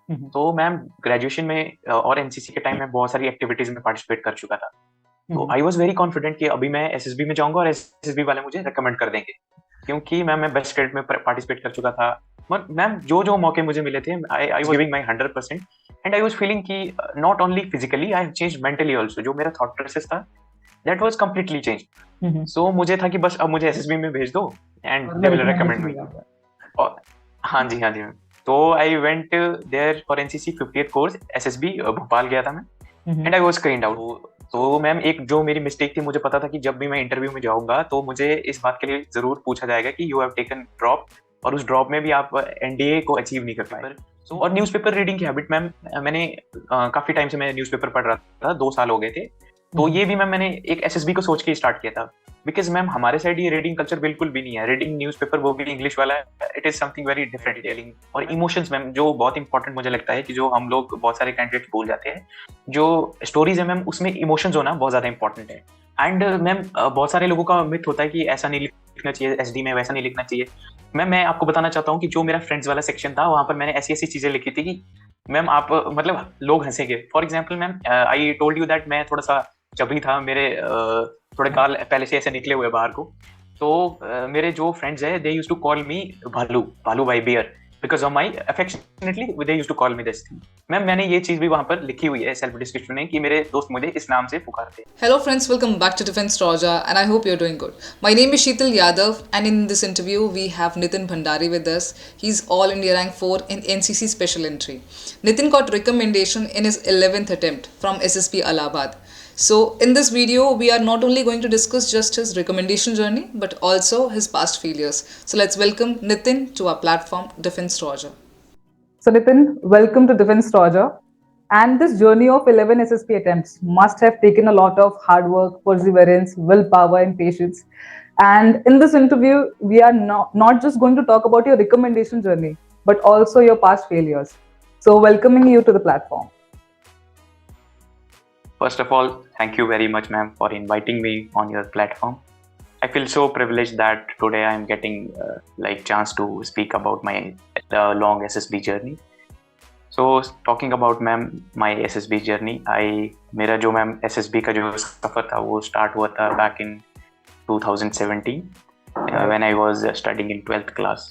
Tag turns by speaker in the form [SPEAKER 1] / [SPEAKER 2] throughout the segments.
[SPEAKER 1] हम्म।
[SPEAKER 2] तो ma'am graduation में और एनसीसी के टाइम में बहुत सारी एक्टिविटीज में पार्टिसिपेट कर चुका था। तो
[SPEAKER 1] हम्म।
[SPEAKER 2] आई वॉज वेरी कॉन्फिडेंट कि अभी मैं एसएसबी में जाऊंगा और एसएसबी वाले मुझे रिकमेंड कर देंगे, क्योंकि मैं बेस्ट स्टेट में पार्टिसिपेट कर चुका था। मैम जो जो मौके मुझे मिले थे, I was giving my 100%। And I was feeling कि not only physically, I have change mentally also. जो मेरा थॉट प्रोसेस था, that was completely change.
[SPEAKER 1] Hmm.
[SPEAKER 2] So मुझे था कि बस अब मुझे एसएसबी में भेज दो एंड
[SPEAKER 1] और
[SPEAKER 2] दे
[SPEAKER 1] मैं
[SPEAKER 2] विल रिकमेंड
[SPEAKER 1] रिकमेंडेशन
[SPEAKER 2] मी।
[SPEAKER 1] मिला हुआ
[SPEAKER 2] और हाँ जी, हाँ जी मैम। तो I went there for NCC 50th course, SSB Bhopal गया था मैं।
[SPEAKER 1] है।
[SPEAKER 2] And I was screened out. तो मैम एक जो मेरी मिस्टेक थी, मुझे पता था कि जब भी मैं इंटरव्यू में जाऊंगा तो मुझे इस बात के लिए जरूर पूछा जाएगा कि यू हैव टेकन ड्रॉप, और उस ड्रॉप में भी आप एनडीए को अचीव नहीं कर पाए। और न्यूज़पेपर रीडिंग की हैबिट मैम, मैंने काफी टाइम से मैं न्यूज़पेपर पढ़ रहा था, 2 साल हो गए थे। तो
[SPEAKER 1] हम्म।
[SPEAKER 2] ये भी मैम मैंने एक एसएसबी को सोच के स्टार्ट किया था, बिकॉज मैम हमारे साइड ये रीडिंग कल्चर बिल्कुल भी नहीं है। रीडिंग न्यूज़पेपर, वो भी इंग्लिश वाला, it is something very different telling. और इमोशंस मैम, जो बहुत इंपॉर्टेंट मुझे लगता है कि जो हम लोग बहुत सारे कैंडिडेट्स भूल जाते हैं, जो स्टोरीज है मैम उसमें इमोशंस होना बहुत ज्यादा इंपॉर्टेंट है। एंड मैम बहुत सारे लोगों का मिथ होता है कि ऐसा नहीं लिखना चाहिए एसडी में, वैसा नहीं लिखना चाहिए। मैम मैं आपको बताना चाहता हूँ कि जो मेरा फ्रेंड्स वाला सेक्शन था, वहां पर मैंने ऐसी ऐसी चीजें लिखी थी कि मैम आप मतलब लोग हंसेंगे। For example ma'am, I told you that मैं थोड़ा सा चबी था, मेरे थोड़े गाल पहले से ऐसे निकले हुए बाहर को। तो मेरे जो फ्रेंड्स है, they use to call me bhalu, bhalu भाई bear, because of my affectionately they use to call me this thing. Ma'am मैंने ये चीज भी वहां पर लिखी हुई है सेल्फ डिस्क्रिप्शन में कि मेरे दोस्त मुझे इस नाम से पुकारते हैं।
[SPEAKER 3] Hello, friends, welcome back to Defense Raja, and I hope you're doing good. My name is Sheetal Yadav, and in this interview, we have Nitin Bhandari with us. He's All India Rank 4 in NCC Special Entry. Nitin got recommendation in his 11th attempt from SSP Allahabad. So, in this video, we are not only going to discuss just his recommendation journey, but also his past failures. So, let's welcome Nitin to our platform, Defense Raja.
[SPEAKER 1] So, Nitin, welcome to Defense Raja. And this journey of 11 SSP attempts must have taken a lot of hard work, perseverance, willpower, and patience. And in this interview, we are not just going to talk about your recommendation journey, but also your past failures. So, welcoming you to the platform.
[SPEAKER 2] First of all, thank you very much, ma'am, for inviting me on your platform. I feel so privileged that today I'm getting like chance to speak about my long SSB journey. So talking about ma'am my SSB journey, I मेरा जो ma'am SSB का जो सफर था वो start हुआ था back in 2017 when I was studying in 12th class.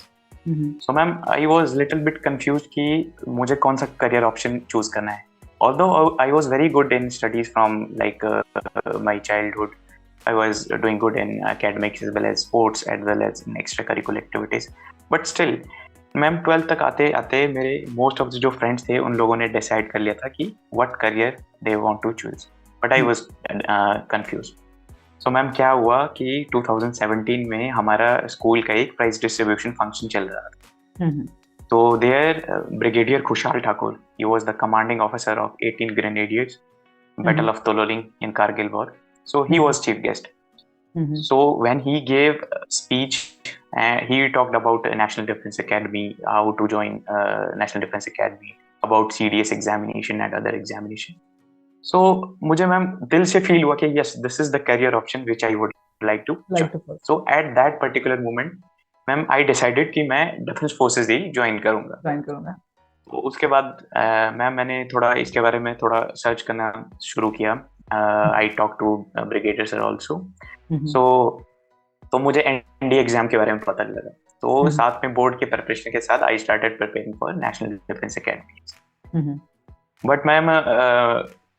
[SPEAKER 2] So ma'am I was little bit confused कि मुझे कौन सा career option choose करना है. Although I was very good in studies from like my childhood, I was doing good in academics as well as sports as well as in extracurricular activities. But still, ma'am 12th तक आते आते मेरे most of जो friends थे, उन लोगों ने decide कर लिया था कि what career they want to choose, but I was confuse. So ma'am क्या हुआ कि 2017 में हमारा स्कूल का एक प्राइज डिस्ट्रीब्यूशन फंक्शन चल रहा था। तो देयर ब्रिगेडियर खुशहाल Thakur, he was the commanding officer of 18 grenadiers, battle of Tololing in Kargil war. So he was chief guest. So when he gave speech, he talked about National Defense Academy, how to join National Defense Academy, about CDS examination and other examination. So मुझे ma'am दिल से feel हुआ कि yes, this is the career option which I would like to join. So at that particular moment, ma'am I decided कि मैं defence forces ही join करूंगा. तो उसके बाद मैम मैंने थोड़ा इसके बारे में थोड़ा सर्च करना शुरू किया. I talk to brigadier sir also. So तो मुझे एनडीए एग्जाम के बारे में पता लगा. तो साथ में बोर्ड के प्रिपरेशन के साथ I started preparing for national defence academy. But ma'am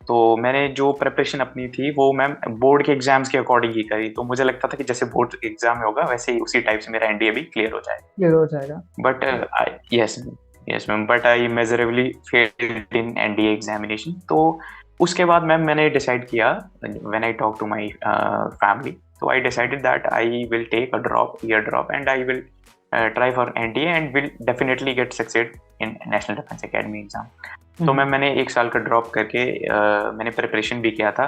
[SPEAKER 2] तो मैंने जो प्रिपरेशन अपनी थी वो मैम बोर्ड के एग्जाम्स के अकॉर्डिंग ही करी. तो मुझे लगता था कि जैसे बोर्ड एग्जाम में होगा वैसे ही उसी टाइप से मेरा एनडीए भी क्लियर हो जाएगा. But yes ma'am, but I miserably failed in NDA examination. तो उसके बाद मैम मैंने डिसाइड किया, when I talk to my family, so I decided that I will take a year drop, and I will try for NDA and will definitely get succeed in National Defense Academy exam. तो मैंने एक साल का drop करके मैंने preparation भी किया था.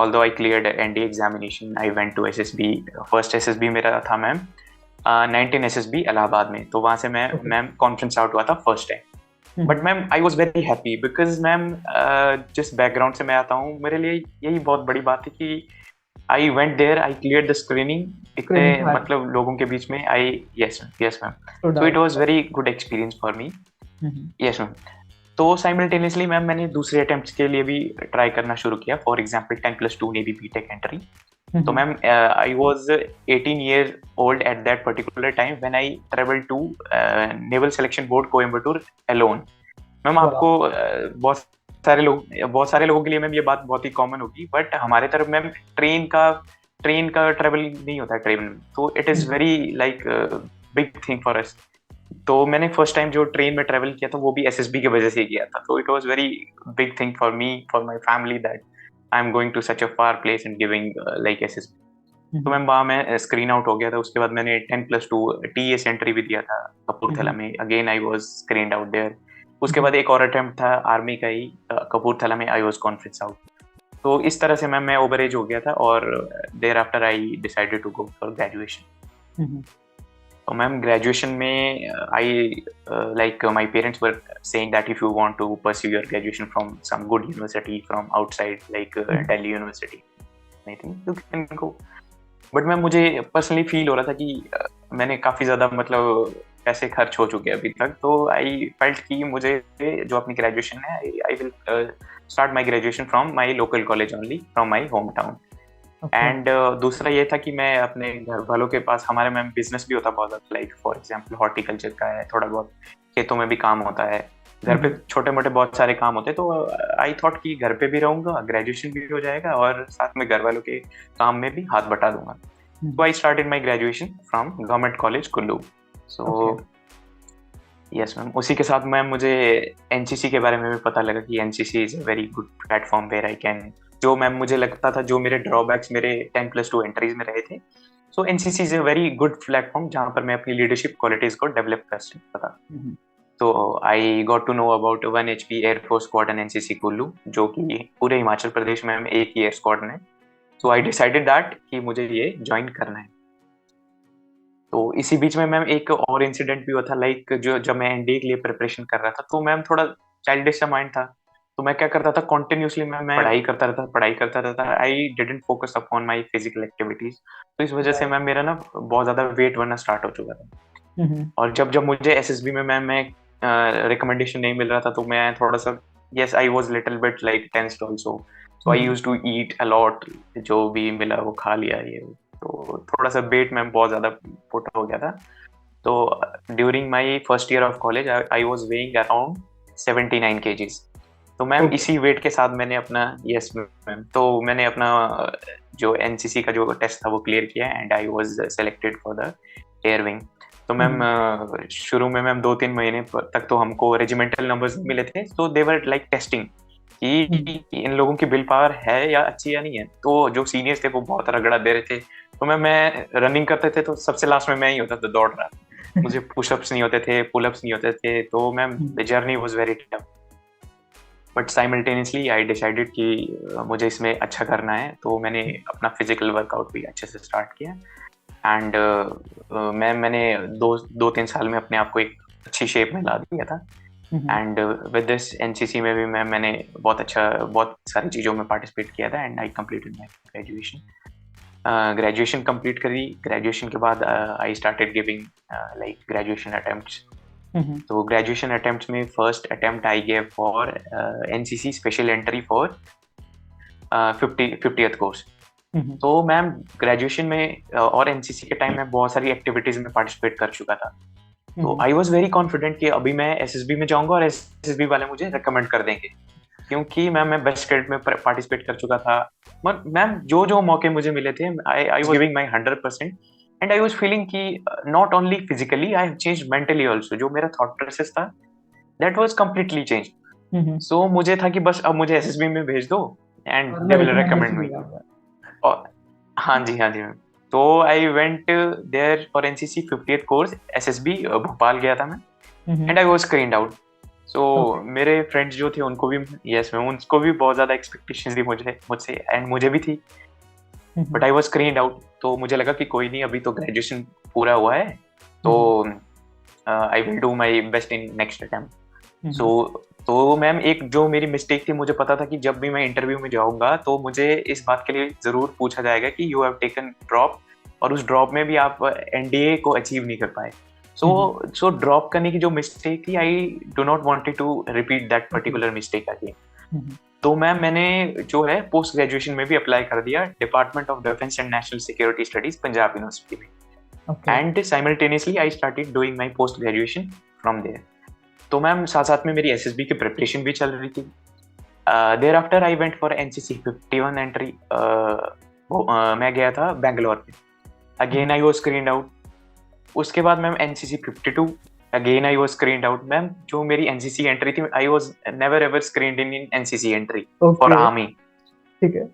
[SPEAKER 2] although I cleared NDA examination, I went to SSB. First SSB मेरा था मैम 19 SSB इलाहाबाद में. तो वहाँ से मैं मैम कॉन्फ्रेंस आउट हुआ था first time. But ma'am I was very happy because ma'am जिस बैकग्राउंड से मैं आता हूँ, मेरे लिए यही बहुत बड़ी बात है कि I went there, I cleared the screening. इतने मतलब लोगों के बीच में yes ma'am. So it was very good experience for me. Yes ma'am. तो साइमल्टेनियसली मैम मैंने दूसरे अटेम्प्ट्स के लिए भी ट्राई करना शुरू किया। For example 10+2 navy BTech entry. तो ma'am I was 18 year old at that particular time when I travelled to naval selection board Coimbatore alone. Ma'am आपको बहुत सारे लोगों के लिए मैम ये बात बहुत ही कॉमन होगी, बट हमारे तरफ मैम ट्रेन का ट्रेवल नहीं होता है ट्रेन में, तो it is very like big thing for us. तो मैंने फर्स्ट टाइम जो ट्रेन में ट्रेवल किया था वो भी एसएसबी की वजह से किया था, तो it was very big thing for me, for my family, that I am going to such a far place and giving like SSB. तो मैम वहाँ मैं स्क्रीन आउट हो गया था। उसके बाद मैंने 10+2 टीएस एंट्री भी दिया था कपूरथला में। Again I was screened out there. उसके बाद एक और अटेम्प्ट था आर्मी का ही कपूरथला में, आई वाज कॉन्फ्रेंस आउट। तो इस तरह से मैम मैं ओवर एज हो गया था और there after I decided to go for graduation. तो मैम ग्रेजुएशन में I like my parents were saying that if you want to pursue your graduation from some good university from outside like Delhi university, I think you can go. But ma'am मुझे personally feel हो रहा था कि मैंने काफ़ी ज़्यादा मतलब पैसे खर्च हो चुके हैं अभी तक, तो आई फेल्ट कि मुझे जो अपनी ग्रेजुएशन है I will start my graduation from my local college only, from my home town. And दूसरा ये था कि मैं अपने घर वालों के पास, हमारे में बिजनेस भी होता बहुत ज़्यादा, लाइक फॉर एग्जांपल हॉर्टिकल्चर का है, थोड़ा बहुत खेतों में भी काम होता है, घर पे छोटे मोटे बहुत सारे काम होते हैं। तो आई थॉट कि घर पे भी रहूंगा, ग्रेजुएशन भी हो जाएगा और साथ में घर वालों के काम में भी हाथ बटा दूंगा। So I started my graduation from Government College Kullu. So yes ma'am, उसी के साथ मैम मुझे एनसीसी के बारे में भी पता लगा कि NCC is a very good platform where I can, जो मैम मुझे लगता था जो मेरे ड्रॉबैक्स मेरे 10+2 एंट्रीज में रहे थे, so NCC is a very good platform जहाँ पर मैं अपनी लीडरशिप क्वालिटीज को डेवलप कर सकता था। तो I got to know about 1HP air force squadron NCC Kullu, जो कि पूरे हिमाचल प्रदेश में एक ही एयर स्क्वाड्रन है। सो आई डिसाइडेड दैट कि मुझे ये ज्वाइन करना है। तो इसी बीच में मैम एक और इंसिडेंट भी हुआ था, लाइक जो जब मैं एनडीए के लिए प्रिपरेशन कर रहा था, तो मैम थोड़ा चाइल्डिश सा माइंड था, तो मैं क्या करता था कॉन्टिन्यूसली मैं पढ़ाई करता रहता। I didn't focus upon my physical activities. तो इस वजह से मैम मेरा ना बहुत ज्यादा वेट बढ़ना स्टार्ट हो चुका था। और जब मुझे एसएसबी में मैम मैं रिकमेंडेशन नहीं मिल रहा था, तो मैं थोड़ा सा, yes I was little bit like tensed also. So I used to eat a lot, जो भी मिला वो खा लिया ये, तो थोड़ा सा वेट में बहुत ज़्यादा पुट हो गया था। तो during my first year of college I was weighing around 79 kgs। तो मैम इसी वेट के साथ मैंने अपना, यस मैम, तो मैंने अपना जो एनसीसी का जो टेस्ट था वो क्लियर किया and I was selected for the air wing. तो मैम शुरू में मैम 2-3 महीने तक तो हमको रेजिमेंटल नंबर्स मिले थे, तो दे वर लाइक टेस्टिंग कि इन लोगों की विल पावर है या अच्छी या नहीं है। तो जो सीनियर्स थे वो बहुत रगड़ा दे रहे थे, तो मैं रनिंग करते थे तो सबसे लास्ट में मैं ही होता था दौड़ रहा। मुझे पुशअप्स नहीं होते थे, पुलअप्स नहीं होते थे, तो ma'am the journey was very tough. But simultaneously I decided कि मुझे इसमें अच्छा करना है, तो मैंने अपना फिजिकल वर्कआउट भी अच्छे से स्टार्ट किया। एंड मैंने 2-3 साल में अपने आप को एक अच्छी शेप में ला दिया था। एंड विद दिस एनसीसी में भी मैंने बहुत सारी चीज़ों में पार्टिसिपेट किया था and I completed my graduation complete करी। ग्रेजुएशन के बाद I started giving like graduation attempts. तो ग्रेजुएशन अटेम्प्ट्स में first attempt I gave for NCC special entry for 50th course. तो मैम ग्रेजुएशन में और एनसीसी के टाइम में बहुत सारी एक्टिविटीज में पार्टिसिपेट कर चुका था। तो आई वाज वेरी कॉन्फिडेंट कि अभी मैं एसएसबी में जाऊंगा और एसएसबी वाले मुझे रिकमेंड कर देंगे, क्योंकि मैं बेस्ट कैडेट में पार्टिसिपेट कर चुका था। मैम जो मौके मुझे मिले थे, I was giving my 100% and I was feeling कि not only physically, I have changed mentally also. जो मेरा थॉट प्रोसेस था that was completely changed. So मुझे था कि बस अब मुझे एसएसबी में भेज दो and they will recommend me. हाँ जी मैम। तो I went there for NCC 50th course SSB Bhopal गया था मैं and I was screened out. So मेरे फ्रेंड्स जो थे उनको भी, यस मैम, उनको भी बहुत ज़्यादा एक्सपेक्टेशंस थी मुझसे एंड मुझे भी थी, but I was screened out. तो मुझे लगा कि कोई नहीं, अभी तो ग्रेजुएशन पूरा हुआ है, तो I will do my best in next attempt. तो मैम एक जो मेरी मिस्टेक थी, मुझे पता था कि जब भी मैं इंटरव्यू में जाऊंगा तो मुझे इस बात के लिए जरूर पूछा जाएगा कि यू हैव टेकन ड्रॉप, और उस ड्रॉप में भी आप एनडीए को अचीव नहीं कर पाए। सो ड्रॉप करने की जो मिस्टेक थी, I do not wanted to repeat that particular mistake again. तो मैंने जो है पोस्ट ग्रेजुएशन में भी अप्लाई कर दिया department of defence and national security studies Punjab university में, and simultaneously I started doing my post graduation from there. तो मैम साथ साथ में मेरी एसएसबी की प्रिपरेशन भी चल रही थी। There after I went for NCC 51 entry. मैं गया था बेंगलोर में, again I was screened out. उसके बाद ma'am NCC 52, again I was screened out. Ma'am जो मेरी एनसीसी एंट्री थी, I was never ever screened in NCC entry for army.
[SPEAKER 1] ठीक है।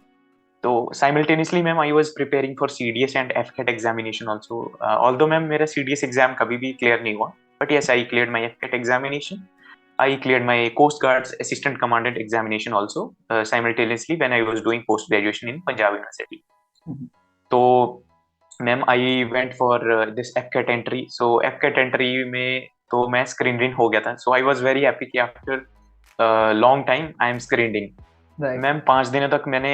[SPEAKER 2] तो simultaneously ma'am I was preparing for CDS and AFCAT examination also. Although ma'am मेरा CDS exam कभी भी clear नहीं हुआ, but yes I cleared my AFCAT examination. I cleared my Coast Guard's Assistant Commandant examination also simultaneously when I was doing post graduation in Punjab University. तो ma'am I went for this FCAT entry. So FCAT entry में तो मैं screened in हो गया था. So I was very happy कि after long time I am screened in. Ma'am 5 दिनों तक मैंने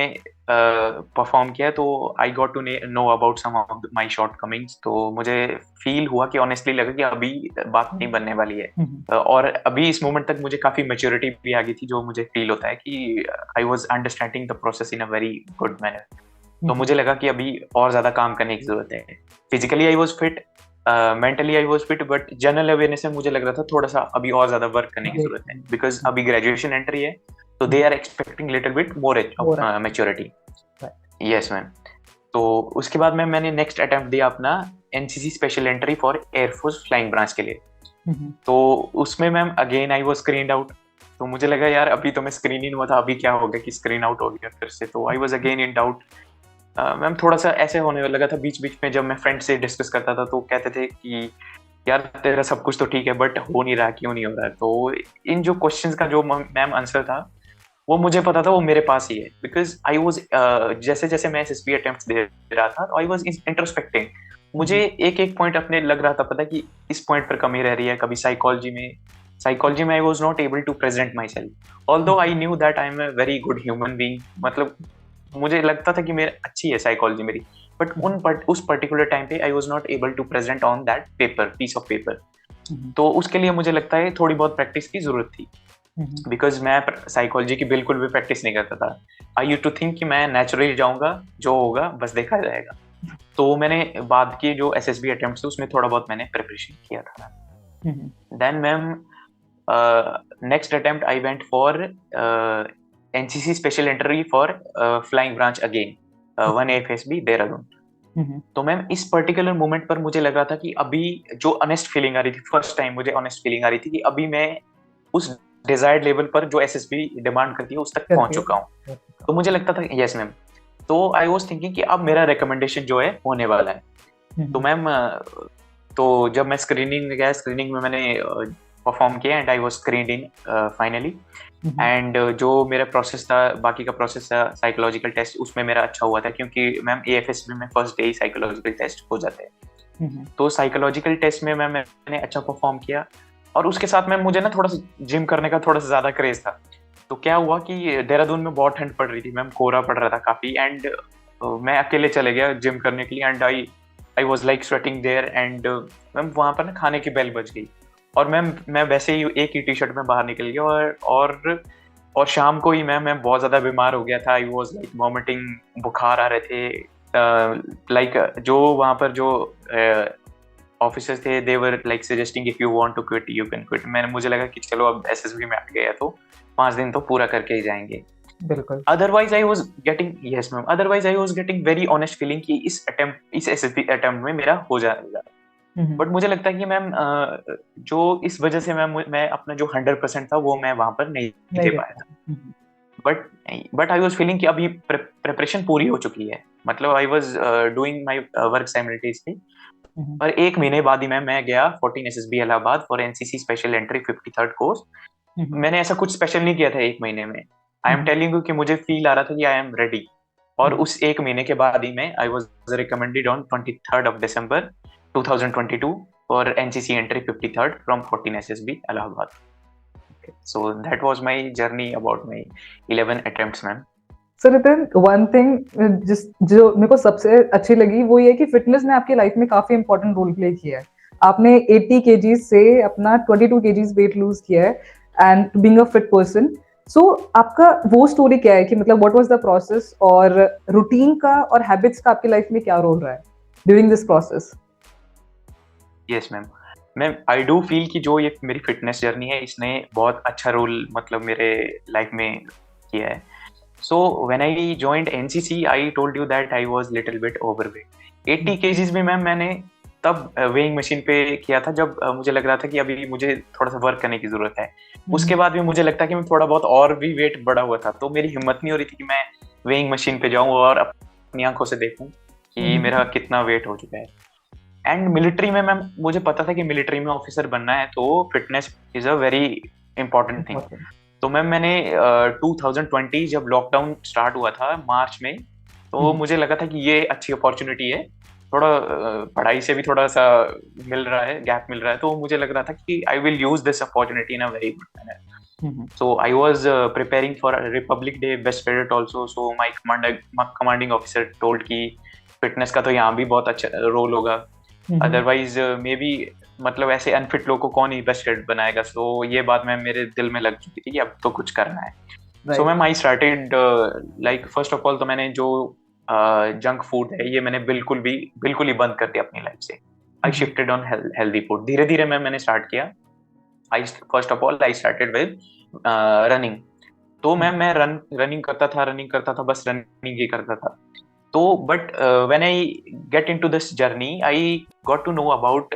[SPEAKER 2] परफॉर्म किया, तो I got to know about some of my shortcomings. तो मुझे फील हुआ कि ऑनेस्टली लगा कि अभी बात नहीं बनने वाली है, और अभी इस मोमेंट तक मुझे काफी मैच्योरिटी भी आ गई थी, जो मुझे फील होता है कि I was understanding the process in a very good manner. तो मुझे लगा कि अभी और ज्यादा काम करने की जरूरत है। Physically I was fit, mentally I was fit, but general awareness में मुझे लग रहा था थोड़ा सा अभी और ज्यादा वर्क करने की जरूरत है, बिकॉज अभी ग्रेजुएशन एंट्री है, तो they are expecting little bit more maturity. Yes ma'am. तो उसके बाद में मैंने नेक्स्ट अटेम्प्ट दिया अपना NCC special entry for air force flying branch के लिए। तो उसमें ma'am again I was screened out. तो मुझे लगा यार अभी तो मैं स्क्रीन इन हुआ था, अभी क्या हो गया कि स्क्रीन आउट हो गया फिर से। तो I was again in doubt. Ma'am थोड़ा सा ऐसे होने लगा था बीच बीच में, जब मैं फ्रेंड से डिस्कस करता था तो कहते थे कि यार तेरा सब कुछ तो ठीक है, बट हो नहीं रहा, क्यों नहीं हो रहा है। तो इन जो क्वेश्चंस का जो मैम आंसर था, वो मुझे पता था वो मेरे पास ही है, बिकॉज आई वाज जैसे जैसे मैं एसएसबी अटेम्प्ट्स दे रहा था, आई वाज इंट्रोस्पेक्टिंग। मुझे एक एक पॉइंट अपने लग रहा था पता कि इस पॉइंट पर कमी रह रही है। कभी साइकोलॉजी में I was not able to present my self, although I knew that I am a very good human being. मतलब मुझे लगता था कि मेरी अच्छी है साइकोलॉजी मेरी, बट उस पर्टिकुलर टाइम पे I was not able to present on that piece of paper. तो उसके लिए मुझे लगता है थोड़ी बहुत प्रैक्टिस की जरूरत थी, बिकॉज मैं साइकोलॉजी की बिल्कुल भी प्रैक्टिस नहीं करता था। आई यूज्ड टू थिंक कि मैं नेचुरली जाऊंगा, जो होगा बस देखा जाएगा। तो मैंने बाद की जो एसएसबी अटेम्प्ट्स थे उसमें थोड़ा बहुत मैंने प्रिपरेशन किया था। Then ma'am next attempt I went for NCC special entry for flying branch again 1 AFSB Dehradun. तो मैम इस पर्टिकुलर मोमेंट पर मुझे लगा था कि अभी जो ऑनेस्ट फीलिंग आ रही थी, फर्स्ट टाइम मुझे ऑनेस्ट फीलिंग आ रही थी कि अभी मैं उस डिजायर्ड लेवल पर जो एसएसबी डिमांड करती है उस तक पहुंच चुका हूँ। तो मुझे लगता था यस मैम। तो आई वाज थिंकिंग कि अब मेरा रिकमेंडेशन जो है होने वाला है। तो मैम तो जब मैं स्क्रीनिंग में गया, स्क्रीनिंग में मैंने परफॉर्म किया and I was screened in finally. And जो मेरा प्रोसेस था, बाकी का प्रोसेस था साइकोलॉजिकल टेस्ट, उसमें मेरा अच्छा हुआ था, क्योंकि मैम एएफएसबी में फर्स्ट डे ही साइकोलॉजिकल टेस्ट हो जाते हैं। तो साइकोलॉजिकल टेस्ट में मैंने अच्छा परफॉर्म किया, और उसके साथ में मुझे ना थोड़ा सा जिम करने का थोड़ा सा ज्यादा क्रेज था। तो क्या हुआ कि देहरादून में बहुत ठंड पड़ रही थी मैम, कोहरा पड़ रहा था काफी, एंड मैं अकेले चले गया जिम करने के लिए, and I was like sweating there. And ma'am वहां पर ना खाने की बेल बज गई, और मैं वैसे ही एक ही टी शर्ट में बाहर निकल गया, और शाम को ही मैं बहुत ज्यादा बीमार हो गया था। आई वाज लाइक वॉमिटिंग, बुखार आ रहे थे। लाइक जो वहां पर जो ऑफिसर्स थे, they were like suggesting if you want to quit you can quit. मुझे लगा कि चलो अब एसएसबी में आ गया तो 5 दिन तो पूरा करके ही जाएंगे।
[SPEAKER 1] बिल्कुल।
[SPEAKER 2] Otherwise I was getting very honest feeling कि इस एसएसबी अटेम्प्ट में मेरा हो जाएगा। बट मुझे लगता है कि मैम जो इस वजह से मैं अपना जो 100% था वो मैं वहां पर नहीं दे पाया था। बट आई वाज फीलिंग कि अभी प्रिपरेशन पूरी हो चुकी है, मतलब आई was doing my work simultaneously. और 1 महीने बाद ही मैं गया 14 SSB Allahabad for NCC special entry 53rd course. मैंने ऐसा कुछ स्पेशल नहीं किया था 1 महीने में। आई एम टेलिंग यू कि मुझे फील आ रहा था कि आई एम रेडी। और उस 1 महीने के बाद ही मैं आई was recommended on 23rd of December 2022 for NCC entry 53rd from 14 SSB Allahabad. So that was my journey about my 11 attempts, ma'am.
[SPEAKER 1] Sir Nitin, one thing जो मेरे को सबसे अच्छी लगी वो ये कि फिटनेस ने आपकी लाइफ में काफी इंपॉर्टेंट रोल प्ले किया है। आपने 80 kgs से अपना 22 kgs वेट लूज किया है and being a fit person. So आपका वो स्टोरी क्या है कि मतलब व्हाट वाज द प्रोसेस, और रूटीन का और हैबिट्स का आपकी लाइफ में क्या रोल रहा है during this process?
[SPEAKER 2] Yes ma'am. Ma'am I do feel कि जो ये मेरी फिटनेस जर्नी है इसने बहुत अच्छा रोल मतलब मेरे लाइफ में किया है. So when I joined NCC I told you that I was little bit overweight. 80 KGs में मैम मैंने तब वेइंग मशीन पे किया था जब मुझे लग रहा था कि अभी मुझे थोड़ा सा वर्क करने की जरूरत है. उसके बाद भी मुझे लगता कि मैं थोड़ा बहुत और भी वेट बढ़ा हुआ था, तो मेरी हिम्मत नहीं हो रही थी कि मैं वेइंग मशीन पे जाऊं और अपनी आंखों से देखूं कि मेरा कितना वेट हो चुका है. एंड मिलिट्री में मैम मुझे पता था कि मिलिट्री में ऑफिसर बनना है तो fitness is a very important thing. तो मैम मैंने 2020 जब लॉकडाउन स्टार्ट हुआ था मार्च में, तो मुझे लगा था कि ये अच्छी अपॉर्चुनिटी है, थोड़ा पढ़ाई से भी थोड़ा सा मिल रहा है, गैप मिल रहा है, तो मुझे लग रहा था कि I will use this opportunity in a very good manner. So I was preparing for Republic Day Best Cadet also. So my commanding officer told कि फिटनेस का तो यहाँ भी बहुत अच्छा रोल होगा, अदरवाइज मे बी मतलब ऐसे अनफिट लोग को कौन ही बेस्ट कैडेट बनाएगा. सो ये बात मैम मेरे दिल में लग चुकी थी कि अब तो कुछ करना है. So ma'am I started like first of all तो मैंने जो जंक फूड है ये मैंने बिल्कुल ही बंद कर दिया अपनी लाइफ से. I shifted on healthy food. धीरे धीरे मैंने स्टार्ट किया. First of all I started with running. तो मैं रनिंग करता था, बस रनिंग ही करता था. तो but when I get into this journey I got to know about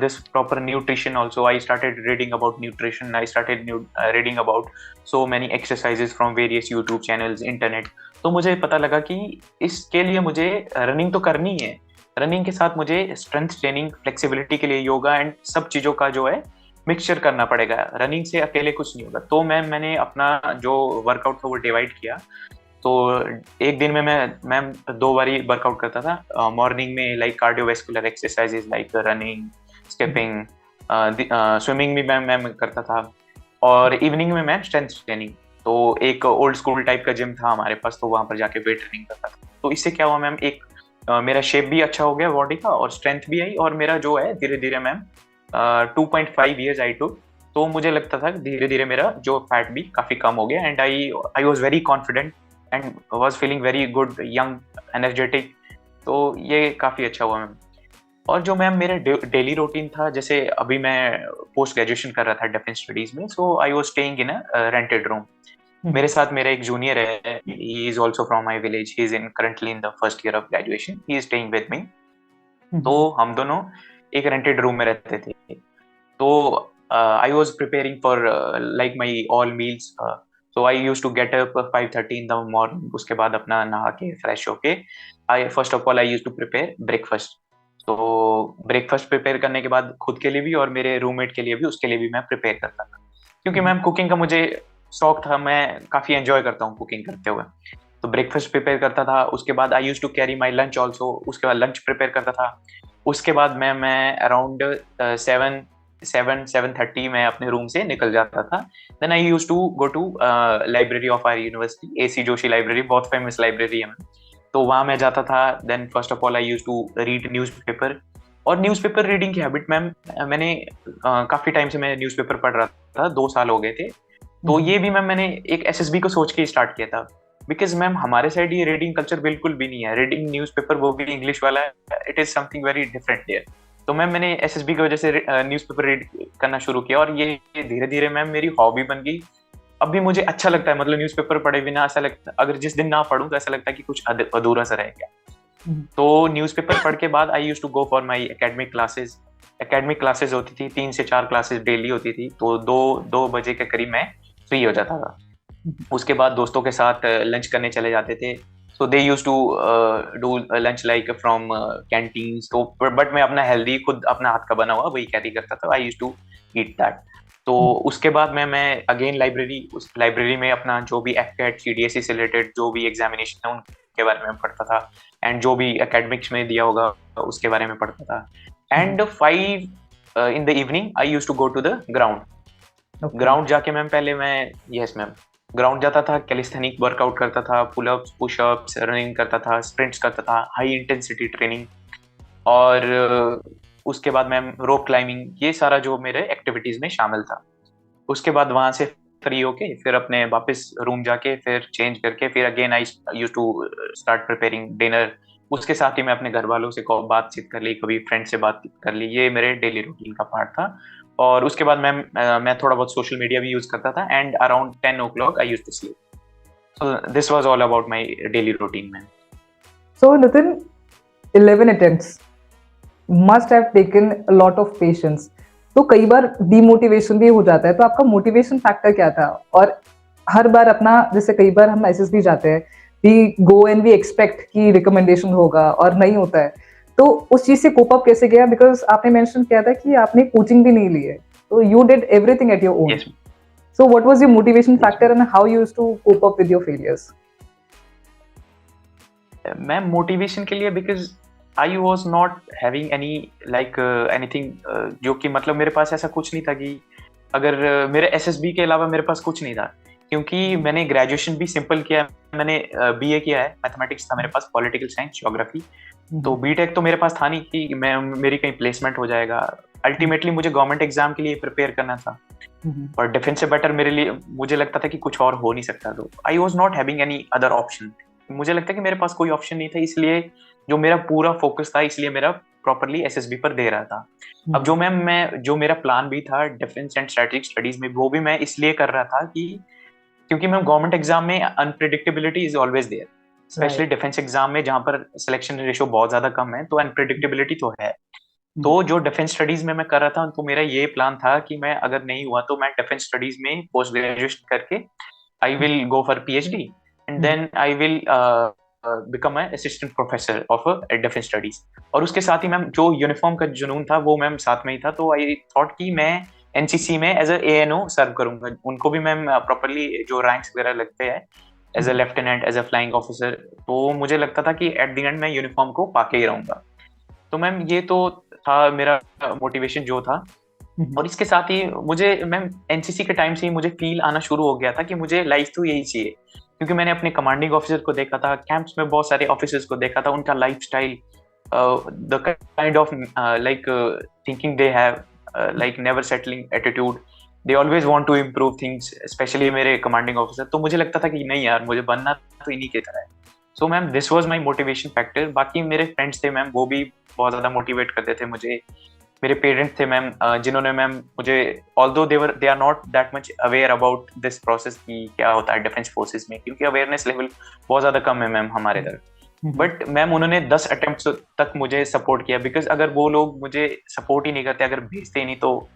[SPEAKER 2] this proper nutrition also. I started reading about nutrition. I started reading about so many exercises from various YouTube channels, internet. तो मुझे पता लगा कि इसके लिए मुझे running तो करनी है, रनिंग के साथ मुझे स्ट्रेंथ ट्रेनिंग, फ्लेक्सिबिलिटी के लिए योगा एंड सब चीज़ों का जो है मिक्सचर करना पड़ेगा. रनिंग से अकेले कुछ नहीं होगा. तो मैंने अपना जो वर्कआउट था वो डिवाइड किया. तो एक दिन में मैं 2 बारी वर्कआउट करता था. मॉर्निंग में like cardiovascular exercises like running, stepping, swimming भी मैं करता था, और इवनिंग में मैं स्ट्रेंथ ट्रेनिंग. तो एक ओल्ड स्कूल टाइप का जिम था हमारे पास, तो वहां पर जाके वेट ट्रेनिंग करता था. तो इससे क्या हुआ मैम, एक मेरा शेप भी अच्छा हो गया बॉडी का और स्ट्रेंथ भी आई, और मेरा जो है धीरे धीरे मैम 2.5 years आई टू. तो मुझे लगता था धीरे धीरे मेरा जो फैट भी काफी कम हो गया and I was very confident and was feeling very good, young, energetic. तो ये काफी अच्छा हुआ मैम. और जो मैम मेरा डेली रूटीन था, जैसे अभी मैं पोस्ट ग्रेजुएशन कर रहा था डिफेंस स्टडीज में, so I was staying in a rented room. मेरे साथ मेरा एक जूनियर है, he is also from my village, he is in currently in the first year of graduation, he is staying with me. तो हम दोनों एक रेंटेड रूम में रहते थे. तो I was preparing for like my all meals. So I used to get up 5:30 in the morning. उसके बाद अपना नहा के फ्रेश होके I first of all I used to prepare breakfast. तो ब्रेकफास्ट प्रिपेयर करने के बाद खुद के लिए भी और मेरे रूममेट के लिए भी, उसके लिए भी मैं प्रिपेयर करता था, क्योंकि मैम कुकिंग का मुझे शौक था, मैं काफी एंजॉय करता हूँ कुकिंग करते हुए. तो ब्रेकफास्ट प्रिपेयर करता था. उसके बाद I used to carry my lunch also. उसके बाद लंच प्रिपेयर करता था. उसके बाद मैं अराउंड 7:30 मैं अपने रूम से निकल जाता था. Then I used to go to library of our university, A C Joshi library, बहुत फेमस लाइब्रेरी है. तो वहां मैं जाता था. Then first of all I used to read newspaper. और न्यूज़पेपर रीडिंग की हैबिट मैम मैंने काफी टाइम से मैं न्यूज़पेपर पढ़ रहा था, 2 साल हो गए थे. तो ये भी मैम मैंने एक एसएसबी को सोच के स्टार्ट किया था, बिकॉज मैम हमारे साइड ये रीडिंग कल्चर बिल्कुल भी नहीं है. रीडिंग न्यूज़पेपर, वो भी इंग्लिश वाला, it is something very different there. तो मैम मैंने एसएसबी की वजह से न्यूज़पेपर रीड करना शुरू किया, और ये धीरे धीरे मैम मेरी हॉबी बन गई. अब भी मुझे अच्छा लगता है, मतलब न्यूज़पेपर पढ़े बिना ऐसा लगता है, अगर जिस दिन ना पढूं तो ऐसा लगता है कि कुछ अधूरा सा रह गया. तो न्यूज़पेपर पढ़ के बाद I used to go for my academic classes. Academic classes होती थी, 3 से 4 क्लासेस डेली होती थी. तो 2 बजे के करीब मैं फ्री हो जाता था. उसके बाद दोस्तों के साथ लंच करने चले जाते थे. So they used to do lunch like from canteens. तो बट मैं अपना हेल्दी, खुद अपना हाथ का बना हुआ वही कैरी करता था. I used to eat that. तो उसके बाद मैं अगेन उस लाइब्रेरी में अपना जो भी एफकेट, सीडीएसई से रिलेटेड जो भी एग्जामिनेशन है उनके बारे में पढ़ता था, एंड जो भी एकेडमिक्स में दिया होगा उसके बारे में पढ़ता था. And 5 in the evening I used to go to the ground. Ground जाके मैम पहले मैं ग्राउंड जाता था, कैलिस्थेनिक वर्कआउट करता था, पुलअप्स, पुशअप्स, रनिंग करता था, स्प्रिंट्स करता था, हाई इंटेंसिटी ट्रेनिंग. और उसके बाद मैम रोप क्लाइंबिंग, ये सारा जो मेरे एक्टिविटीज में शामिल था। उसके बाद वहां से फ्री होके फिर अपने वापस रूम जाके फिर चेंज करके फिर again I used to start preparing dinner. उसके साथ ही मैं अपने घर वालों से बातचीत कर ली, कभी फ्रेंड से बातचीत कर ली, ये मेरे डेली रूटीन का पार्ट था। और उसके बाद मैं थोड़ा बहुत सोशल मीडिया भी यूज करता था and around 10 o'clock I used to sleep. So this was all about my daily routine ma'am.
[SPEAKER 1] So Nitin, 11 attempts must have taken a lot of patience. तो कई बार डिमोटिवेशन भी हो जाता है, तो आपका मोटिवेशन फैक्टर क्या था? और हर बार अपना, जैसे कई बार हम एसएसबी जाते हैं, we go and we expect कि रिकमेंडेशन होगा और नहीं होता है, तो उस चीज से कोप अप कैसे गया? बिकॉज आपने मेंशन किया था कि आपने कोचिंग भी नहीं ली है, तो you did everything at your own.
[SPEAKER 2] Yes
[SPEAKER 1] so what was your motivation factor and how you used to cope up with your failures?
[SPEAKER 2] Ma'am, motivation के लिए because I was not having any like anything, जो कि मतलब मेरे पास ऐसा कुछ नहीं था कि अगर मेरे एसएसबी के अलावा मेरे पास कुछ नहीं था, क्योंकि मैंने ग्रेजुएशन भी सिंपल किया है। मैंने बीए किया है, मैथमेटिक्स था मेरे पास, पॉलिटिकल साइंस, ज्योग्राफी। तो बीटेक तो मेरे पास था नहीं कि मेरी कहीं प्लेसमेंट हो जाएगा। अल्टीमेटली मुझे गवर्नमेंट एग्जाम के लिए प्रिपेयर करना था और डिफेंस से बेटर मेरे लिए मुझे लगता था कि कुछ और हो नहीं सकता। तो आई was not having any other option. मुझे लगता है कि मेरे पास कोई ऑप्शन नहीं था, इसलिए जो मेरा पूरा फोकस था, इसलिए मेरा प्रॉपरली एसएसबी पर दे रहा था। अब मैं जो मेरा प्लान भी था डिफेंस एंड स्ट्रेटेजिक स्टडीज में, वो भी मैं इसलिए कर रहा था कि क्योंकि मैम गवर्नमेंट एग्जाम में unpredictability is always there, specially defence exam में जहां पर सिलेक्शन रेशियो बहुत ज्यादा कम है, तो अनप्रिडिक्टेबिलिटी तो है। तो जो डिफेंस स्टडीज में मैं कर रहा था, तो मेरा ये प्लान था कि मैं अगर नहीं हुआ तो मैं डिफेंस स्टडीज में पोस्ट ग्रेजुएशन करके I will go for PhD and then I will become a assistant professor of defence studies. और उसके साथ ही मैम जो यूनिफॉर्म का जुनून था वो मैम साथ में ही था। तो आई थॉट कि मैं एनसीसी में एज एएनओ सर्व करूंगा। उनको भी मैम प्रॉपरली जो रैंक्स वगैरह लगते हैं as a lieutenant, as a flying officer, तो मुझे लगता था कि एट द एंड मैं यूनिफॉर्म को पाके ही रहूंगा। तो मैम ये तो था मेरा मोटिवेशन जो था। और इसके साथ ही मुझे मैम एनसीसी के टाइम से ही मुझे फील आना शुरू हो गया था कि मुझे लाइफ तो यही चाहिए, क्योंकि मैंने अपने कमांडिंग ऑफिसर को देखा था, कैंप्स में बहुत सारे ऑफिसर्स को देखा था, उनका life style, the kind of like thinking they have, like never settling attitude, they always want to improve things, specially मेरे कमांडिंग ऑफिसर। तो मुझे लगता था कि नहीं यार, मुझे बनना तो इन्हीं की तरह है। So ma'am this was my motivation factor. बाकी मेरे फ्रेंड्स थे मैम, वो भी बहुत ज्यादा मोटिवेट करते थे मुझे। मेरे पेरेंट्स थे मैम, जिन्होंने मैम मुझे, although they are not that much aware about this process कि क्या होता है डिफेंस फोर्सेस में, क्योंकि अवेयरनेस लेवल बहुत ज्यादा कम है मैम हमारे इधर। बट मैम उन्होंने 10 अटेम्प्ट्स तक मुझे सपोर्ट किया, बिकॉज अगर वो लोग मुझे सपोर्ट ही नहीं करते, अगर भेजते ही नहीं, तो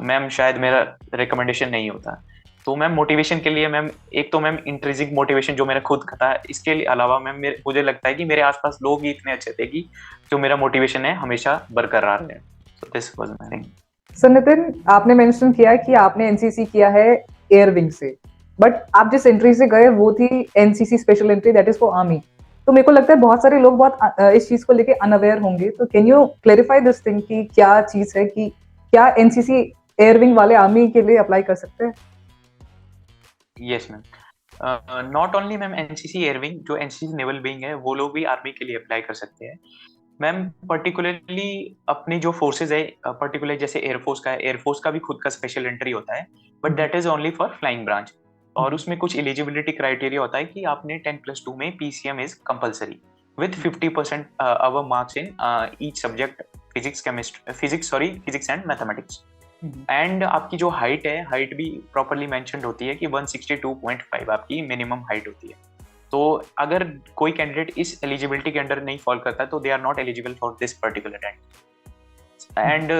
[SPEAKER 2] मैम शायद मेरा रिकमेंडेशन नहीं होता। तो मैम मोटिवेशन के लिए मैम एक तो मैम इंट्रिंसिक मोटिवेशन जो मेरा खुद का था, इसके अलावा मैम मुझे लगता है कि मेरे आसपास लोग ही इतने अच्छे थे कि जो मेरा मोटिवेशन है हमेशा बरकरार रहे। So this was my thing.
[SPEAKER 1] So Nitin, आपने मेंशन किया कि आपने एनसीसी किया है एयर विंग से, बट आप जिस एंट्री से गए वो थी NCC special entry, that is for army. तो मेरे को लगता है बहुत सारे लोग बहुत इस चीज को लेके अनअवेयर होंगे, तो can you clarify this thing कि क्या चीज है, कि क्या एनसीसी एयर विंग वाले आर्मी के लिए अप्लाई कर सकते हैं?
[SPEAKER 2] Yes ma'am, not only ma'am NCC air wing, जो एनसीसी नेवल विंग है वो लोग भी आर्मी के लिए अप्लाई कर सकते हैं मैम। पर्टिकुलरली अपने जो फोर्सेज है, पर्टिकुलर जैसे एयरफोर्स का है, एयरफोर्स का भी खुद का स्पेशल एंट्री होता है, but that is only for flying branch. और उसमें कुछ एलिजिबिलिटी क्राइटेरिया होता है कि आपने 10+2 में PCM is compulsory with 50% our marks in each subject, physics and mathematics. And आपकी जो हाइट है, हाइट भी प्रॉपरली मेंशन्ड होती है कि 162.5 आपकी मिनिमम हाइट होती है। तो अगर कोई कैंडिडेट इस एलिजिबिलिटी के अंडर नहीं फॉल करता तो they are not eligible for this particular and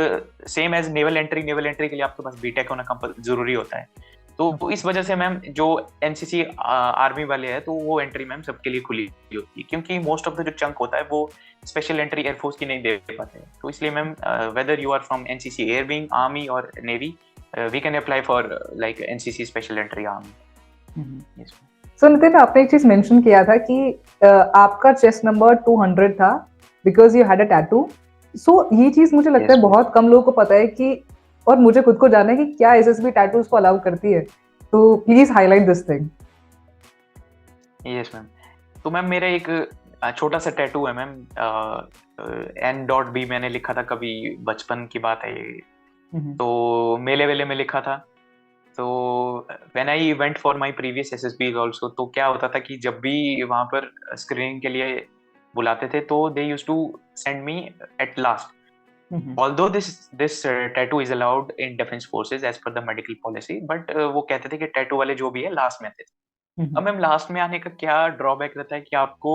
[SPEAKER 2] same as naval entry के लिए आपके पास बीटेक होना जरूरी होता है। तो इस वजह से मैम जो एनसीसी आर्मी वाले हैं, तो वो एंट्री मैम सबके लिए खुली होती है, क्योंकि मोस्ट ऑफ द जो चंक होता है वो स्पेशल एंट्री एयरफोर्स की नहीं दे पाते। तो इसलिए ma'am whether you are from NCC air wing, army और navy, we can apply for like NCC special entry army.
[SPEAKER 1] So Nitin, आपने एक चीज मेंशन किया था कि आपका चेस्ट नंबर 200 था because you had a tattoo. So ये चीज मुझे लगता है बहुत कम लोगों को पता है कि, और मुझे खुद को जानना है कि क्या एसएसबी टैटूज को अलाउ करती है, तो please highlight this thing.
[SPEAKER 2] Yes ma'am, तो मैम मेरा एक छोटा सा टैटू है मैम, एन डॉट बी मैंने लिखा था, कभी बचपन की बात है ये,
[SPEAKER 1] हम्म,
[SPEAKER 2] तो मेले वेले में लिखा था। तो when I went for my previous SSB also, तो क्या होता था कि जब भी वहां पर स्क्रीनिंग के लिए बुलाते थे तो they used to send me at last,
[SPEAKER 1] hmm,
[SPEAKER 2] although this tattoo is allowed in defense forces as per the medical policy, but वो कहते थे कि टैटू वाले जो भी है लास्ट में आते थे। अब मैम लास्ट में आने का क्या ड्रॉबैक रहता है कि आपको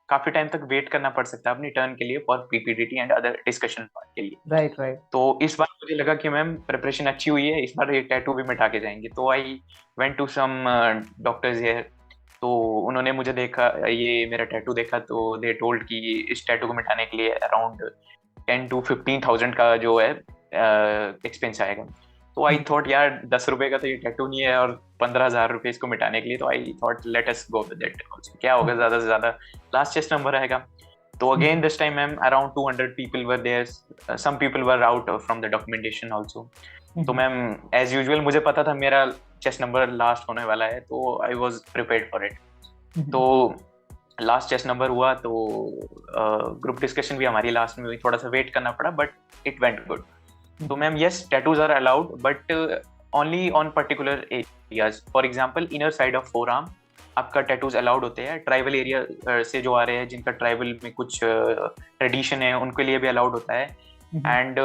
[SPEAKER 2] काफी टाइम तक वेट करना पड़ सकता है अपनी टर्न के लिए for PPDT and other discussion part के लिए।
[SPEAKER 1] Right right.
[SPEAKER 2] तो इस बार मुझे लगा कि मैम प्रिपरेशन अच्छी हुई है, इस बार ये टैटू भी मिटा के जाएंगे, तो I went to some doctors here. तो उन्होंने मुझे देखा, ये मेरा टैटू देखा, तो दे टोल्ड कि इस टैटू को मिटाने के लिए अराउंड 10 to 15,000 का जो है एक्सपेंस आएगा। तो आई थॉट यार 10 रुपए का तो ये टैटू नहीं है और 15,000 रुपए इसको मिटाने के लिए, तो I thought let us go with it, क्या होगा ज्यादा से ज्यादा, लास्ट चेस्ट नंबर आएगा। तो again this time ma'am around 200 people were there, some people were out from the documentation also. तो मैम एज यूजुअल मुझे पता था मेरा चेस्ट नंबर लास्ट होने वाला है, तो I was prepared for it. तो लास्ट चेस्ट नंबर हुआ, तो ग्रुप डिस्कशन भी हमारी लास्ट में हुई, थोड़ा सा वेट करना पड़ा बट इट वेंट गुड। तो ma'am yes, tattoos are allowed but only on particular areas, for example inner side of forearm आपका टैटूज अलाउड होते हैं। ट्राइबल एरिया से जो आ रहे हैं, जिनका ट्राइबल में कुछ ट्रेडिशन है, उनके लिए भी अलाउड होता है। एंड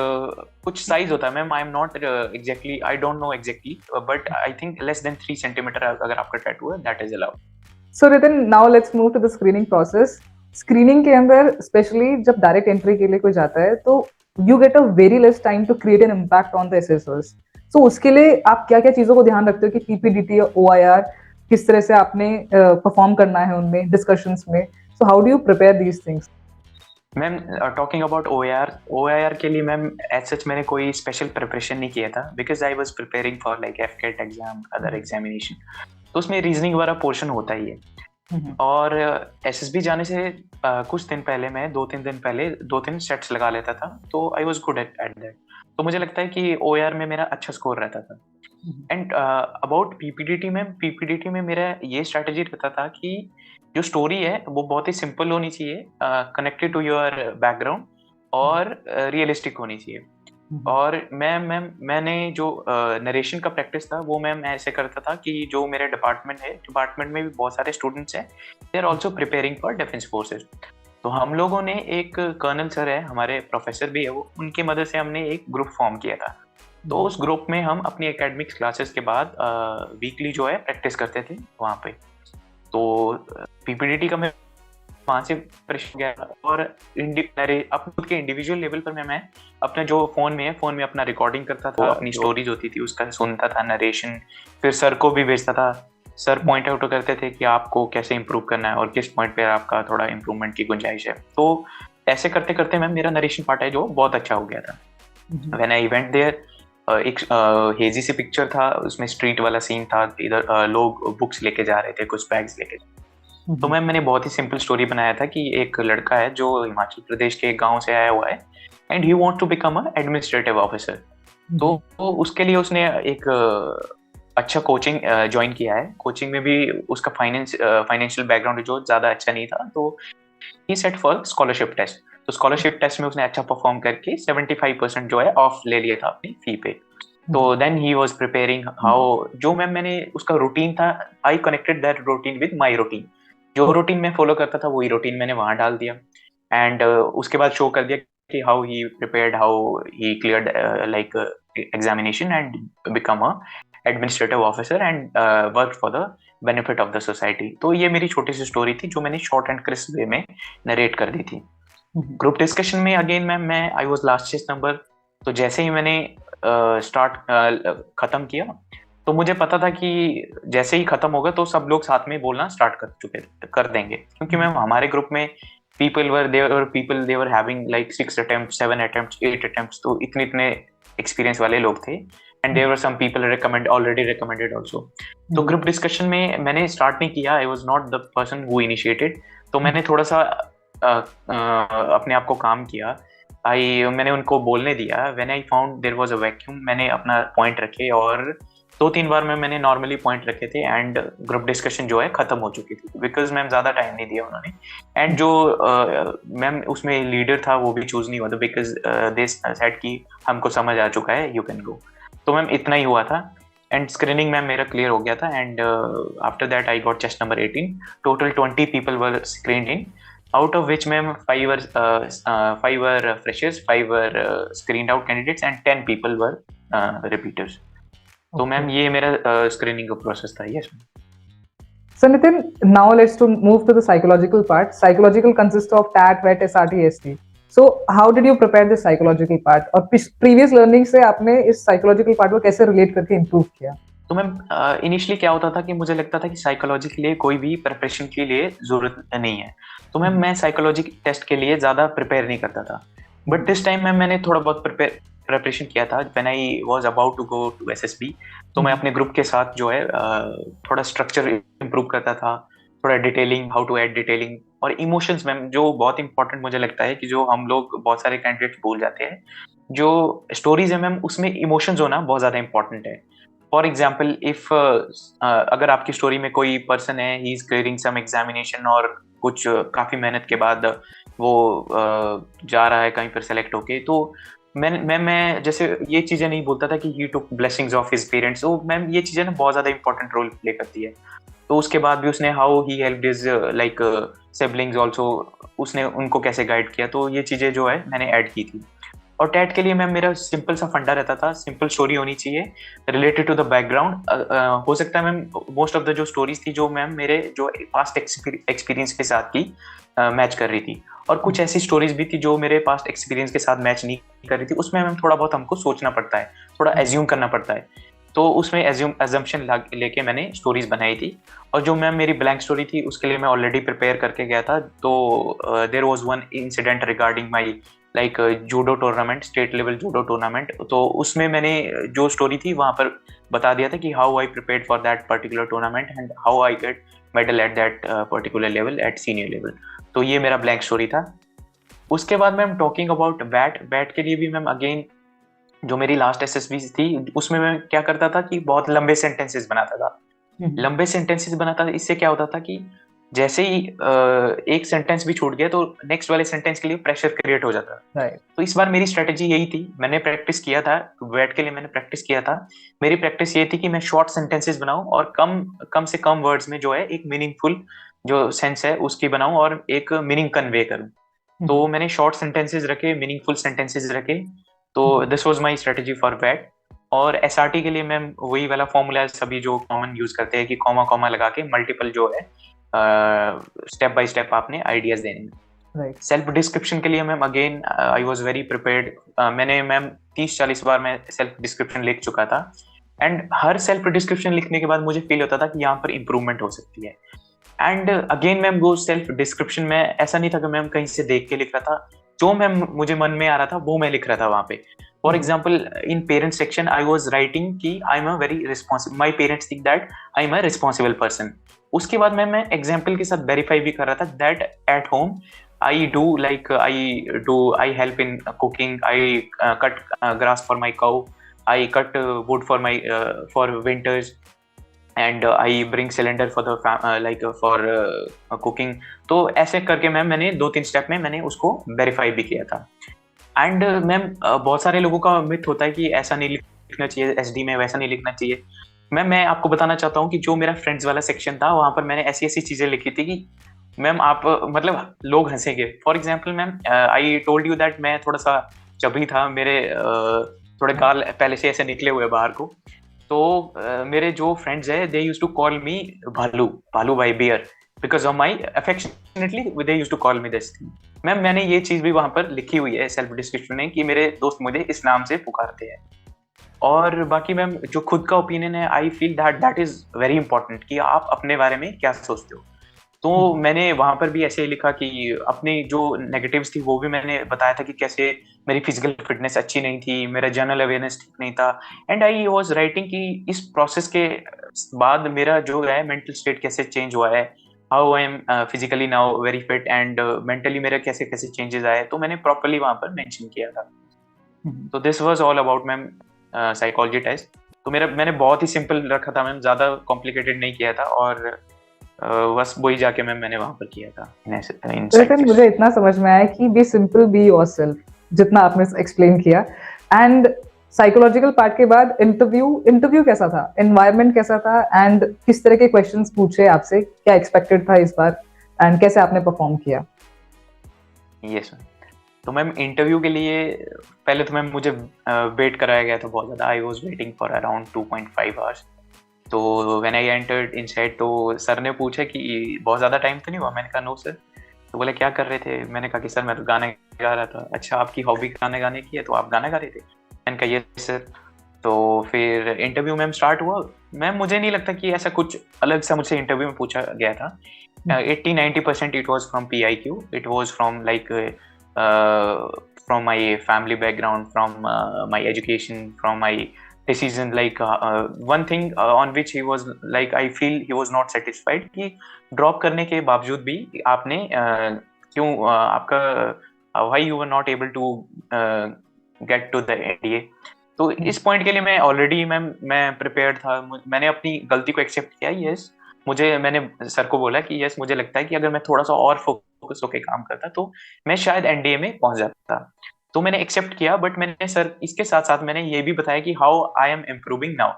[SPEAKER 2] कुछ साइज होता है ma'am, I am not exactly, I don't know exactly, but I think less than 3 centimetre अगर आपका टैटू है, that is allowed.
[SPEAKER 1] So Nitin, now let's move to the screening process. Screening के अंदर स्पेशली जब direct entry के लिए कोई जाता है तो you get a very less time to create an impact on the assessors. So उसके लिए आप क्या क्या चीजों को ध्यान रखते हो कि पीपीडीटी या ओआईआर किस तरह से आपने परफॉर्म करना है उनमें डिस्कशंस में? So how do you prepare these things?
[SPEAKER 2] Ma'am talking about OIR के लिए मैम एज सच मैंने कोई स्पेशल प्रिपरेशन नहीं किया था, because I was preparing for like AFCAT exam, other examination. तो उसमें रीजनिंग वाला पोर्शन होता ही है। और एसएसबी जाने से कुछ दिन पहले, मैं 2-3 दिन पहले 2-3 सेट्स लगा लेता था, तो I was good at that. तो मुझे लगता है कि ओआईआर में मेरा अच्छा स्कोर रहता था। एंड अबाउट पीपीडीटी में मेरा ये स्ट्रैटेजी रहता था कि जो स्टोरी है वो बहुत ही सिंपल होनी चाहिए, कनेक्टेड टू योर बैकग्राउंड, और रियलिस्टिक होनी चाहिए। और मैंने जो नरेशन का प्रैक्टिस था वो मैम ऐसे करता था कि जो मेरे डिपार्टमेंट में भी बहुत सारे स्टूडेंट्स हैं, they are also preparing for defence forces. तो हम लोगों ने, एक कर्नल सर है हमारे, प्रोफेसर भी है वो, उनकी मदद से हमने एक ग्रुप फॉर्म किया था। तो उस ग्रुप में हम अपनी एकेडमिक्स क्लासेस के बाद वीकली जो है प्रैक्टिस करते थे वहाँ पे। तो पीपीडीटी का मैं वहाँ से प्रेशर गया, और अपने खुद के इंडिविजुअल लेवल पर मैं अपने जो फोन में अपना रिकॉर्डिंग करता था, अपनी स्टोरीज होती थी उसका सुनता था नरेशन, फिर सर को भी भेजता था। सर पॉइंट आउट करते थे कि आपको कैसे इंप्रूव करना है और किस पॉइंट पे आपका थोड़ा इंप्रूवमेंट की गुंजाइश है। तो ऐसे करते करते मैम मेरा नरेशन पार्ट है जो बहुत अच्छा हो गया था। व्हेन आई वेंट देयर, एक हेजी सी पिक्चर था, उसमें स्ट्रीट वाला सीन था, इधर लोग बुक्स लेके जा रहे थे, कुछ बैग्स लेके। तो मैंने बहुत ही सिंपल स्टोरी बनाया था कि एक लड़का है जो हिमाचल प्रदेश के एक गांव से आया हुआ है, and he want to become a administrative officer. तो उसके लिए उसने एक अच्छा कोचिंग ज्वाइन किया है। कोचिंग में भी उसका फाइनेंशियल बैकग्राउंड जो ज़्यादा अच्छा नहीं था, तो ही सेट फॉर स्कॉलरशिप टेस्ट। तो स्कॉलरशिप टेस्ट में उसने अच्छा परफॉर्म करके 75% जो है ऑफ ले लिया था अपनी फी पे। तो then he was preparing how, जो मैंने उसका रूटीन था, I connected that routine with my routine. जो रूटीन मैं फॉलो करता था वही रूटीन मैंने वहां डाल दिया, एंड उसके बाद शो कर दिया कि how he prepared, how he cleared like examination and become a administrative officer and work for the benefit of the society. तो ये मेरी छोटी सी स्टोरी थी जो मैंने शॉर्ट एंड क्रिस्प वे में नरेट कर दी थी। ग्रुप डिस्कशन में अगेन मैं I was last chest number. तो जैसे ही मैंने खत्म किया, तो मुझे पता था कि जैसे ही खत्म होगा तो सब लोग साथ में बोलना स्टार्ट कर देंगे, क्योंकि मैम हमारे ग्रुप में they were having like 6 attempts, 7 attempts, 8 attempts, तो इतने एक्सपीरियंस वाले लोग थे, and there were some people already recommended also। तो ग्रुप डिस्कशन में मैंने स्टार्ट नहीं किया, I was not the person who initiated। तो मैंने थोड़ा सा अपने आप को काम किया, मैंने उनको बोलने दिया। When I found there was a vacuum, मैंने अपना पॉइंट रखे और 2-3 बार मैंने नॉर्मली पॉइंट रखे थे एंड ग्रुप डिस्कशन जो है खत्म हो चुकी थी, बिकॉज मैम ज्यादा टाइम नहीं दिया उन्होंने। एंड जो मैम उसमें लीडर था वो भी चूज नहीं हुआ था, बिकॉज दे सेड कि हमको समझ आ चुका है, यू कैन गो। तो मैम इतना ही हुआ था एंड स्क्रीनिंग मैम मेरा क्लियर हो गया था and after that I got chest number 18। Total 20 people were screened in, out of which ma'am five were freshers, five were screened out candidates and 10 people were repeaters. तो ma'am ये मेरा screening का process था। Yes ma'am.
[SPEAKER 1] So Nitin, now let's to move to the psychological part. Psychological consists of TAT, VET, SRT, ST. So how did you prepare the psychological part? और previous learning से आपने इस psychological part को कैसे relate करके improve किया?
[SPEAKER 2] तो ma'am initially क्या होता था कि मुझे लगता था कि साइकोलॉजी के लिए कोई भी प्रिपरेशन के लिए जरूरत नहीं है, तो मैम मैं साइकोलॉजी टेस्ट के लिए ज्यादा प्रिपेयर नहीं करता था। बट दिस टाइम मैम मैंने थोड़ा बहुत प्रिपरेशन किया था। When I was about to go to SSB, तो मैं अपने ग्रुप के साथ जो है थोड़ा स्ट्रक्चर इम्प्रूव करता था, थोड़ा detailing, how to add detailing और इमोशंस मैम, जो बहुत इंपॉर्टेंट मुझे लगता है कि जो हम लोग बहुत सारे कैंडिडेट्स भूल जाते हैं। जो स्टोरीज है मैम उसमें इमोशंस होना बहुत ज्यादा इंपॉर्टेंट है। फॉर एग्जाम्पल इफ अगर आपकी स्टोरी में कोई पर्सन है, he is clearing some examination और कुछ काफी मेहनत के बाद वो जा रहा है कहीं पर सेलेक्ट होके, तो मैं जैसे ये चीजें नहीं बोलता था कि ही टुक ब्लेसिंग्स ऑफ हिज पेरेंट्स। तो मैम ये चीजें ना बहुत ज्यादा इंपॉर्टेंट रोल प्ले करती है। तो उसके बाद भी उसने how he helped his like siblings also, उसने उनको कैसे गाइड किया, तो ये चीजें जो है मैंने ऐड की थी। और टैट के लिए मैम मेरा सिंपल सा फंडा रहता था, सिंपल स्टोरी होनी चाहिए रिलेटेड टू द बैकग्राउंड। हो सकता है मैम मोस्ट ऑफ द जो स्टोरीज थी जो मैम मेरे जो पास्ट एक्सपीरियंस के साथ की मैच कर रही थी, और कुछ ऐसी स्टोरीज भी थी जो मेरे पास्ट एक्सपीरियंस के साथ मैच नहीं कर रही थी। उसमें मैम थोड़ा बहुत हमको सोचना पड़ता है, थोड़ा एज्यूम करना पड़ता है। तो उसमें एजम्पशन लेके मैंने स्टोरीज बनाई थी। और जो मैम मेरी ब्लैंक स्टोरी थी उसके लिए मैं ऑलरेडी प्रिपेयर करके गया था। तो there was one incident regarding my like judo tournament, state level judo tournament. तो उसमें मैंने जो स्टोरी थी वहां पर बता दिया था कि how I prepared for that particular tournament and how I get medal at that particular level at senior level. तो ये मेरा ब्लैंक स्टोरी था। उसके बाद मैम टॉकिंग अबाउट बैट के लिए भी मैम अगेन जो मेरी लास्ट एसएसबी थी उसमें मैं क्या करता था कि बहुत लंबे सेंटेंसेस बनाता था। लंबे सेंटेंसेस बनाता था, इससे क्या होता था कि जैसे ही एक सेंटेंस भी छूट गया तो नेक्स्ट वाले सेंटेंस के लिए प्रेशर क्रिएट हो जाता है। तो इस बार मेरी स्ट्रेटेजी यही थी, मैंने प्रैक्टिस किया था वेट के लिए, मैंने प्रैक्टिस किया था। मेरी प्रैक्टिस ये थी कि मैं शॉर्ट सेंटेंसेस बनाऊं और कम से कम वर्ड्स में जो है एक मीनिंगफुल जो सेंस है उसकी बनाऊं और एक मीनिंग कन्वे करूं। तो मैंने शॉर्ट सेंटेंसेस रखे, मीनिंगफुल सेंटेंसेस रखे। तो this was my strategy for wait. और एसआरटी के लिए मैम वही वाला फॉर्मूला सभी जो कॉमन यूज करते हैं कि कॉमा कॉमा लगा के मल्टीपल जो है स्टेप बाय स्टेप आपने आइडियाज देने। सेल्फ डिस्क्रिप्शन के लिए ma'am again I was very prepared. मैंने मैम 30-40 बार मैं सेल्फ डिस्क्रिप्शन लिख चुका था एंड हर सेल्फ डिस्क्रिप्शन लिखने के बाद मुझे फील होता था कि यहाँ पर इम्प्रूवमेंट हो सकती है। एंड अगेन मैम वो सेल्फ डिस्क्रिप्शन में ऐसा नहीं था कि मैम कहीं से देख के लिख रहा था, जो मैम मुझे मन में आ रहा था वो मैं लिख रहा था वहां पे। For example in parents section I was writing कि I am a very responsible, my parents think that I am a responsible person. उसके बाद मैं एग्जाम्पल के साथ वेरीफाई भी कर रहा था that at home I do like I help in cooking, I cut grass for my cow, I cut would for my for winters and I bring cylinder for the like for cooking. तो ऐसे करके ma'am मैंने 2-3 step में मैंने उसको verify भी किया था। एंड मैम बहुत सारे लोगों का मिथ होता है कि ऐसा नहीं लिखना चाहिए एसडी में, वैसा नहीं लिखना चाहिए। मैं आपको बताना चाहता हूँ कि जो मेरा फ्रेंड्स वाला सेक्शन था वहां पर मैंने ऐसी ऐसी चीजें लिखी थी कि मैम आप मतलब लोग हंसेंगे। For example ma'am I told you that मैं थोड़ा सा चबी था, मेरे थोड़े गाल पहले से ऐसे निकले हुए बाहर को। तो मेरे जो फ्रेंड्स है they used to call me भालू भाई bear because of my affectionately they used to call me this thing. Ma'am मैंने ये चीज भी वहां पर लिखी हुई है सेल्फ डिस्क्रिप्शन में कि मेरे दोस्त मुझे इस नाम से पुकारते हैं। और बाकी मैम जो खुद का ओपिनियन है I feel that is very important कि आप अपने बारे में क्या सोचते हो। तो मैंने वहां पर भी ऐसे ही लिखा कि अपनी जो नेगेटिव्स थी वो भी मैंने बताया था कि कैसे मेरी फिजिकल फिटनेस अच्छी नहीं थी, मेरा जनरल अवेयरनेस ठीक नहीं था। एंड आई वाज राइटिंग कि इस प्रोसेस के बाद मेरा जो है मेंटल स्टेट कैसे चेंज हुआ है, how I am physically now very fit and mentally मेरे कैसे कैसे चेंजेस आए, तो मैंने प्रॉपरली वहां पर मेंशन किया था.
[SPEAKER 1] हम्म।
[SPEAKER 2] तो this was all about ma'am psychology test. तो मेरा मैंने बहुत ही सिंपल रखा था मैम, ज्यादा कॉम्प्लिकेटेड नहीं किया था, और बस वही जाके मैम मैंने वहां पर किया था इन
[SPEAKER 1] तो
[SPEAKER 2] साइड
[SPEAKER 1] नितिन,
[SPEAKER 2] फिश.
[SPEAKER 1] मुझे इतना समझ में आया कि बी सिंपल, बी योरसेल्फ, जितना आपने एक्सप्लेन किया. एंड साइकोलॉजिकल पार्ट के बाद इंटरव्यू, इंटरव्यू कैसा था, एनवायरनमेंट कैसा था, एंड किस तरह के क्वेश्चंस पूछे आपसे, क्या एक्सपेक्टेड था इस बार, एंड कैसे आपने परफॉर्म किया?
[SPEAKER 2] Yes ma'am. तो मैम इंटरव्यू के लिए पहले तो मैम मुझे वेट कराया गया था बहुत ज़्यादा. I was waiting for around 2.5 hours. तो व्हेन आई एंटर्ड इनसाइड, तो सर ने पूछा कि बहुत ज़्यादा टाइम तो नहीं हुआ. मैंने कहा नो सर. तो बोले क्या कर रहे थे. मैंने कहा कि सर मैं तो गाने गा रहा था. अच्छा, आपकी हॉबी गाने गाने की है, तो आप गाना गा रहे थे. मैंने कहा यस सर. तो फिर इंटरव्यू मैम स्टार्ट हुआ. मैम मुझे नहीं लगता कि ऐसा कुछ अलग सा मुझसे इंटरव्यू में पूछा गया था. 80-90% it was from PIQ. It was from like from my family background, from my education, from my decision. Like one thing on which he was like, I feel he was not satisfied कि drop करने के बावजूद भी आपने क्यों आपका why you were not able to get to the NDA. तो इस पॉइंट के लिए मैं ऑलरेडी मैं प्रिपेयर्ड था. मैंने अपनी गलती को एक्सेप्ट किया. यस, मैंने सर को बोला कि यस, मुझे लगता है कि अगर मैं थोड़ा सा और फोकस होकर काम करता तो मैं शायद एनडीए में पहुंच जाता. तो मैंने एक्सेप्ट किया. बट मैंने सर इसके साथ साथ मैंने ये भी बताया कि how I am improving now.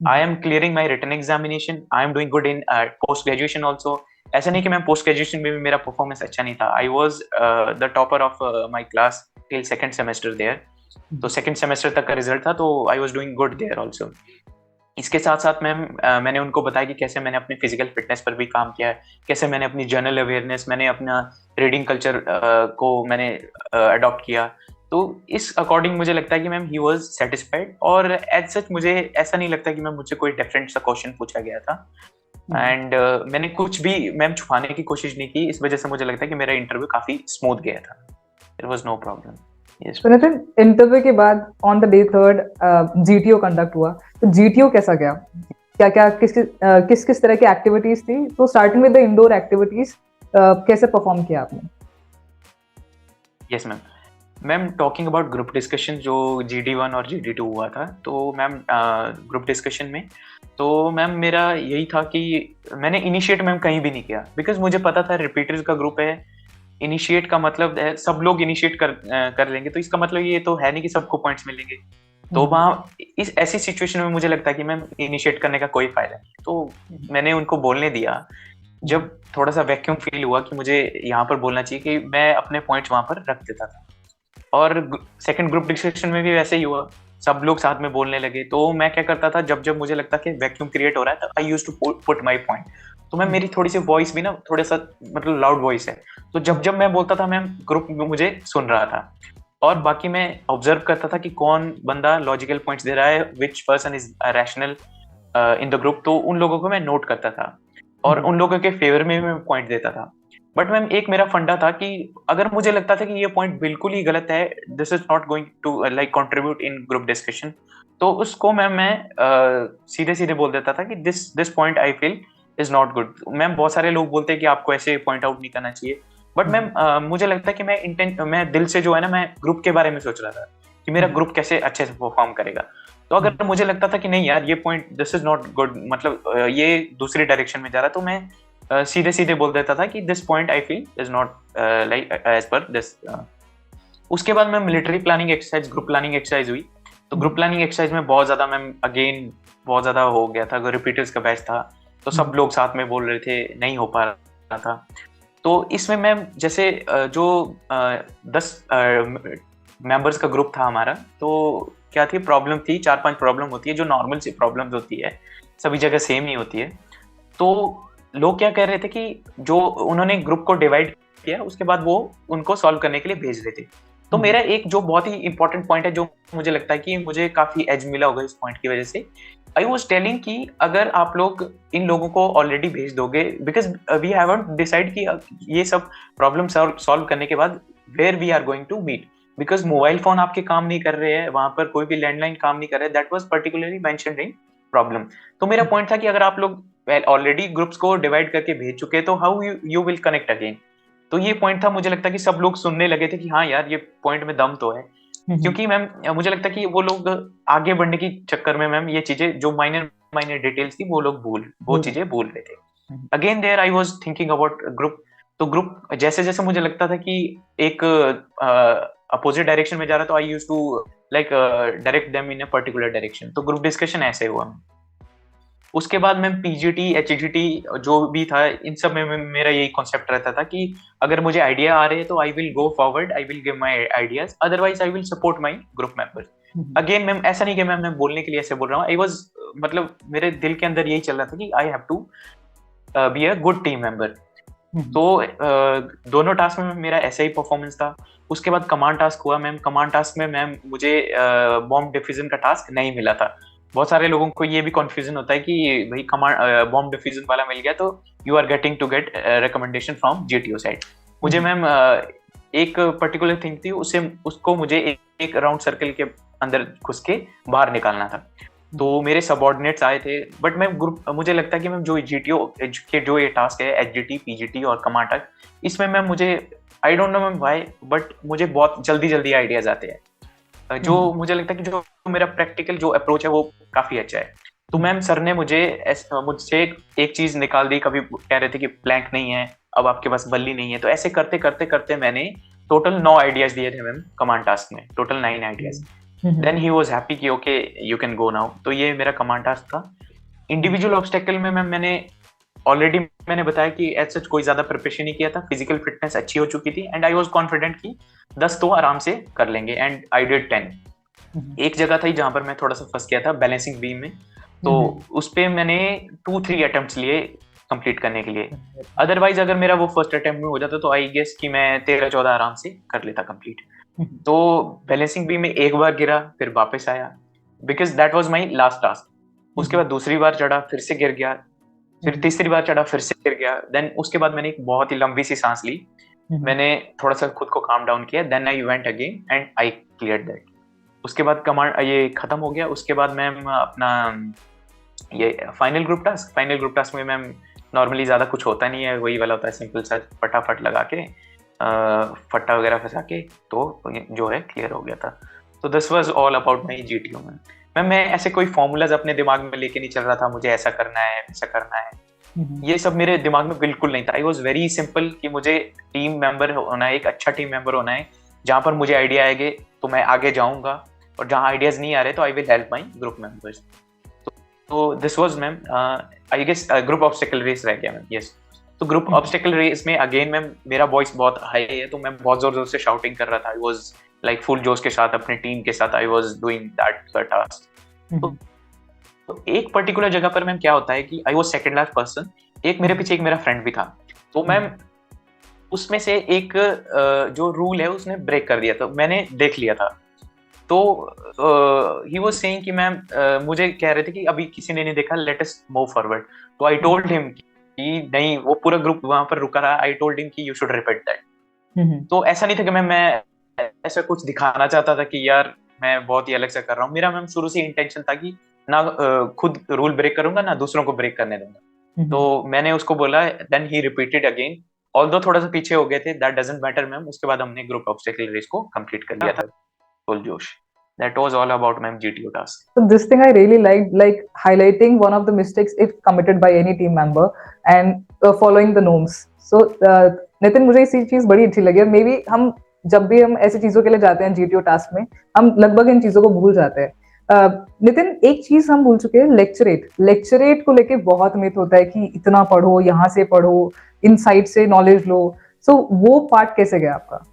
[SPEAKER 2] I am clearing my written examination. I am doing good in post graduation also. ऐसा नहीं कि मैं पोस्ट ग्रेजुएशन में भी मेरा परफॉर्मेंस अच्छा नहीं था. I was the topper of my class till second semester there. तो सेकंड सेमेस्टर तक का रिजल्ट था. तो I was doing good there also. इसके साथ साथ मैंने उनको बताया कि कैसे मैंने अपनी फिजिकल फिटनेस पर भी काम किया है, कैसे मैंने अपनी जनरल अवेयरनेस, मैंने अपना रीडिंग कल्चर को मैंने अडॉप्ट किया. तो इस अकॉर्डिंग मुझे लगता है कि मैम ही वाज सेटिस्फाइड. और एज सच मुझे ऐसा नहीं लगता कि मैम मुझसे कोई डिफरेंट सा क्वेश्चन पूछा गया था. एंड मैंने कुछ भी मैम छुपाने की कोशिश नहीं की. इस वजह से मुझे लगता है कि मेरा इंटरव्यू काफी स्मूथ गया था. There was no problem. Yes.
[SPEAKER 1] तो नितिन, इंटरव्यू के बाद on the day 3 GTO conduct हुआ. तो जीटीओ कैसा गया? क्या क्या किस किस तरह की एक्टिविटीज थी? तो starting with the indoor activities, कैसे परफॉर्म किया आपने?
[SPEAKER 2] Yes ma'am. Ma'am talking about group discussion जो GD1 और GD2 हुआ था, तो मैम ग्रुप डिस्कशन में तो मैम मेरा यही था कि मैंने इनिशिएट मैम कहीं भी नहीं किया. बिकॉज मुझे पता था रिपीटर्स का ग्रुप है. इनिशिएट का मतलब है सब लोग इनिशिएट कर लेंगे, तो इसका मतलब ये तो है नहीं कि सबको पॉइंट्स मिलेंगे. तो वहाँ इस ऐसी सिचुएशन में मुझे लगता है कि मैम इनिशिएट करने का कोई फायदा नहीं. तो मैंने उनको बोलने दिया. जब थोड़ा सा वैक्यूम फील हुआ कि मुझे यहाँ पर बोलना चाहिए, कि मैं अपने पॉइंट्स वहां पर रख देता था. और सेकंड ग्रुप डिस्कशन में भी वैसे ही हुआ. सब लोग साथ में बोलने लगे. तो मैं क्या करता था, जब जब मुझे लगता कि वैक्यूम क्रिएट हो रहा है, तो I used to put my point. तो मैं मेरी थोड़ी सी वॉइस भी ना थोड़ा सा मतलब लाउड वॉइस है. तो जब जब मैं बोलता था, मैम ग्रुप में मुझे सुन रहा था. और बाकी मैं ऑब्जर्व करता था कि कौन बंदा लॉजिकल पॉइंट्स दे रहा है, which person is rational in the group. तो उन लोगों को मैं नोट करता था और उन लोगों के फेवर में भी मैं पॉइंट देता था. बट मैम एक मेरा फंडा था कि अगर मुझे लगता था कि ये पॉइंट बिल्कुल ही गलत है, this is not going to like contribute in group discussion, तो उसको मैं सीधे सीधे बोल देता था कि this point I feel is not good. Ma'am बहुत सारे लोग बोलते हैं कि आपको ऐसे पॉइंट आउट नहीं करना चाहिए. बट मैम मुझे लगता है कि मैं दिल से जो है ना, मैं ग्रुप के बारे में सोच रहा था कि मेरा ग्रुप कैसे अच्छे से परफॉर्म करेगा. तो अगर मुझे लगता था कि नहीं यार ये point this is not good, मतलब ये दूसरी डायरेक्शन में जा रहा है, तो मैं सीधे सीधे बोल देता था कि this point I feel is not like as per this. उसके बाद मैं military planning exercise, group planning exercise हुई. तो ग्रुप प्लानिंग एक्सरसाइज में बहुत ज्यादा मैम अगेन बहुत ज्यादा हो गया था. अगर रिपीटर्स का बैच था तो सब लोग साथ में बोल रहे थे, नहीं हो पा रहा था. तो इसमें मैम जैसे जो 10 मेंबर्स का ग्रुप था हमारा, तो क्या थी प्रॉब्लम थी, 4-5 प्रॉब्लम होती है जो नॉर्मल सी प्रॉब्लम्स होती है, सभी जगह सेम ही होती है. तो लोग क्या कह रहे थे कि जो उन्होंने ग्रुप को डिवाइड किया उसके बाद वो उनको सॉल्व करने के लिए भेज रहे थे. तो मेरा एक जो बहुत ही इंपॉर्टेंट पॉइंट है, जो मुझे लगता है कि मुझे काफी एज मिला होगा इस पॉइंट की वजह से, आई वाज टेलिंग कि अगर आप लोग इन लोगों को ऑलरेडी भेज दोगे, बिकॉज वी हैवंट डिसाइड कि ये सब प्रॉब्लम सॉल्व करने के बाद where we are going to meet, because mobile phone आपके काम नहीं कर रहे हैं, वहां पर कोई भी लैंडलाइन काम नहीं कर रहे. That was particularly mentioned in problem. तो मेरा पॉइंट था कि अगर आप लोग ऑलरेडी ग्रुप्स को डिवाइड करके भेज चुके हैं, तो how you will connect again. तो ये पॉइंट था, मुझे लगता है कि सब लोग सुनने लगे थे कि हाँ यार ये पॉइंट में दम तो है। क्योंकि मैम मुझे लगता है कि वो लोग आगे बढ़ने की चक्कर में मैम ये चीजें जो माइनर माइनर डिटेल्स थी वो चीजें भूल रहे थे। Again there I was thinking about group. तो ग्रुप जैसे जैसे मुझे लगता था कि एक अपोजिट डायरेक्शन में जा रहा, तो I used to like direct them in a particular direction. तो ग्रुप डिस्कशन ऐसे हुआ। उसके बाद मैं पीजीटी एचजीटी जो भी था, इन सब में मेरा यही कॉन्सेप्ट रहता था कि अगर मुझे आइडिया आ रहे हैं तो I will go forward, I will give my ideas, otherwise I will support my group members. Again ma'am ऐसा नहीं कि मैं बोलने के लिए ऐसे बोल रहा हूँ, आई वाज मतलब मेरे दिल के अंदर यही चल रहा था कि I have to be a good team member. तो दोनों टास्क में मेरा ऐसा ही परफॉर्मेंस था। उसके बाद कमांड टास्क हुआ मैम। कमांड टास्क में मैम मुझे बॉम्ब डिफ्यूजन का टास्क नहीं मिला था। बहुत सारे लोगों को ये भी कंफ्यूजन होता है कि भाई कमांड बॉम्ब डिफ्यूजन वाला मिल गया तो you are getting to get recommendation from GTO side. मुझे मैम एक पर्टिकुलर थिंग थी, उसको मुझे एक राउंड सर्कल के अंदर घुस के बाहर निकालना था। तो मेरे सबऑर्डिनेट्स आए थे, बट मैं ग्रुप मुझे लगता है कि मैम जो जीटीओ के जो ये टास्क है एचजीटी पीजीटी और कमांड टास्क, इसमें मैम मुझे आई don't no ma'am why, but मुझे बहुत जल्दी जल्दी आइडियाज आते हैं। जो मुझे लगता है कि जो मेरा प्रैक्टिकल जो अप्रोच है वो काफी अच्छा है। तो मैम सर ने मुझसे एक चीज निकाल दी। कभी कह रहे थे कि प्लैंक नहीं है, अब आपके पास बल्ली नहीं है। तो ऐसे करते करते करते मैंने टोटल 9 आइडियाज दिए थे मैम कमांड टास्क में, total 9 ideas. Then he was happy कि okay you can go now. तो ये मेरा कमांड टास्क था। इंडिविजुअल ऑब्स्टेकल में मैम मैंने बताया कि एज सच कोई ज्यादा प्रिपरेशन नहीं किया था, फिजिकल फिटनेस अच्छी हो चुकी थी एंड आई वाज कॉन्फिडेंट कि 10 तो आराम से कर लेंगे एंड आई डिड 10। एक जगह थी जहां पर मैं थोड़ा सा फंस गया था, बैलेंसिंग बीम में। तो उस पे मैंने 2-3 अटेम्प्ट्स लिए कंप्लीट करने के लिए। अदरवाइज अगर मेरा वो फर्स्ट अटेम्प्ट में हो जाता तो आई गेस कि मैं 13-14 आराम से कर लेता कंप्लीट। तो बैलेंसिंग बीम में एक बार गिरा, फिर वापस आया, because that was my last task. उसके बाद दूसरी बार चढ़ा, फिर से गिर गया, फिर तीसरी बार चढ़ा, फिर से गिर गया। देन उसके बाद मैंने एक बहुत ही लंबी सी सांस ली, मैंने थोड़ा सा खुद को काम डाउन किया, then I went again and I cleared that. उसके बाद कमांड ये खत्म हो गया। उसके बाद मैम अपना ये फाइनल ग्रुप टास्क में मैम नॉर्मली ज्यादा कुछ होता नहीं है, वही वाला होता है सिंपल सा, फटाफट लगा के फट्टा वगैरह फंसा के तो जो है क्लियर हो गया था। तो this was all about my GTO में। मैं ऐसे कोई फॉर्मूलाज अपने दिमाग में लेके नहीं चल रहा था, मुझे ऐसा करना है वैसा करना है, ये सब मेरे दिमाग में बिल्कुल नहीं था। आई वाज वेरी सिंपल कि मुझे टीम मेंबर होना है, एक अच्छा टीम मेंबर होना है, जहां पर मुझे आइडिया आएंगे तो मैं आगे जाऊंगा, और जहां आइडियाज नहीं आ रहे तो I will help my group members. तो this was ma'am I guess group obstacle race रह गया मैम। यस, तो ग्रुप ऑब्स्टेकल रेस में अगेन मैम मेरा वॉइस बहुत हाई है, तो मैं बहुत जोर जोर से शाउटिंग कर रहा था। आई वाज लाइक फुल जोश के साथ अपने टीम के साथ आई वाज डूइंग दैट टास्क। तो एक पर्टिकुलर जगह पर मैम क्या होता है कि I was second last person, एक मेरे पीछे एक मेरा फ्रेंड भी था। तो मैम उसमें से एक जो रूल है उसने ब्रेक कर दिया, तो मैंने देख लिया था। तो ही वाज सेइंग कि मैम मुझे कह रहे थे कि अभी किसी ने नहीं देखा, लेट अस मूव फॉरवर्ड। तो आई टोल्ड हिम कि नहीं, वो पूरा ग्रुप वहां पर रुका रहा। आई टोल्ड हिम कि यू शुड रिपीट दैट। तो ऐसा नहीं था कि मैं ऐसा कुछ दिखाना चाहता था कि यार मैं बहुत ही अलग से कर रहा हूँ। मेरा मैम शुरू से इंटेंशन था कि ना खुद रूल ब्रेक करूंगा ना दूसरों को ब्रेक करने दूंगा। तो मैंने उसको बोला, then he repeated again, although थोड़ा सा पीछे हो गए थे, दैट डजंट मैटर मैम। उसके बाद हमने ग्रुप ऑब्स्टेकल रेस को कंप्लीट कर लिया था फुल जोश। That was all about my GTO task.
[SPEAKER 1] So this thing I really liked, like highlighting one of the mistakes if committed by any team member and following the norms. So Nitin, मुझे ये चीज बड़ी अच्छी लगी। May be हम जब भी हम ऐसी चीजों के लिए जाते हैं जीटीओ टास्क में, हम लगभग इन चीजों को भूल जाते हैं। नितिन, एक चीज हम भूल चुके हैं, लेक्चरेट को लेके बहुत मिथ होता है कि इतना पढ़ो, यहाँ से पढ़ो, इनसाइट से नॉलेज लो। सो वो पार्ट कैसे गया आपका?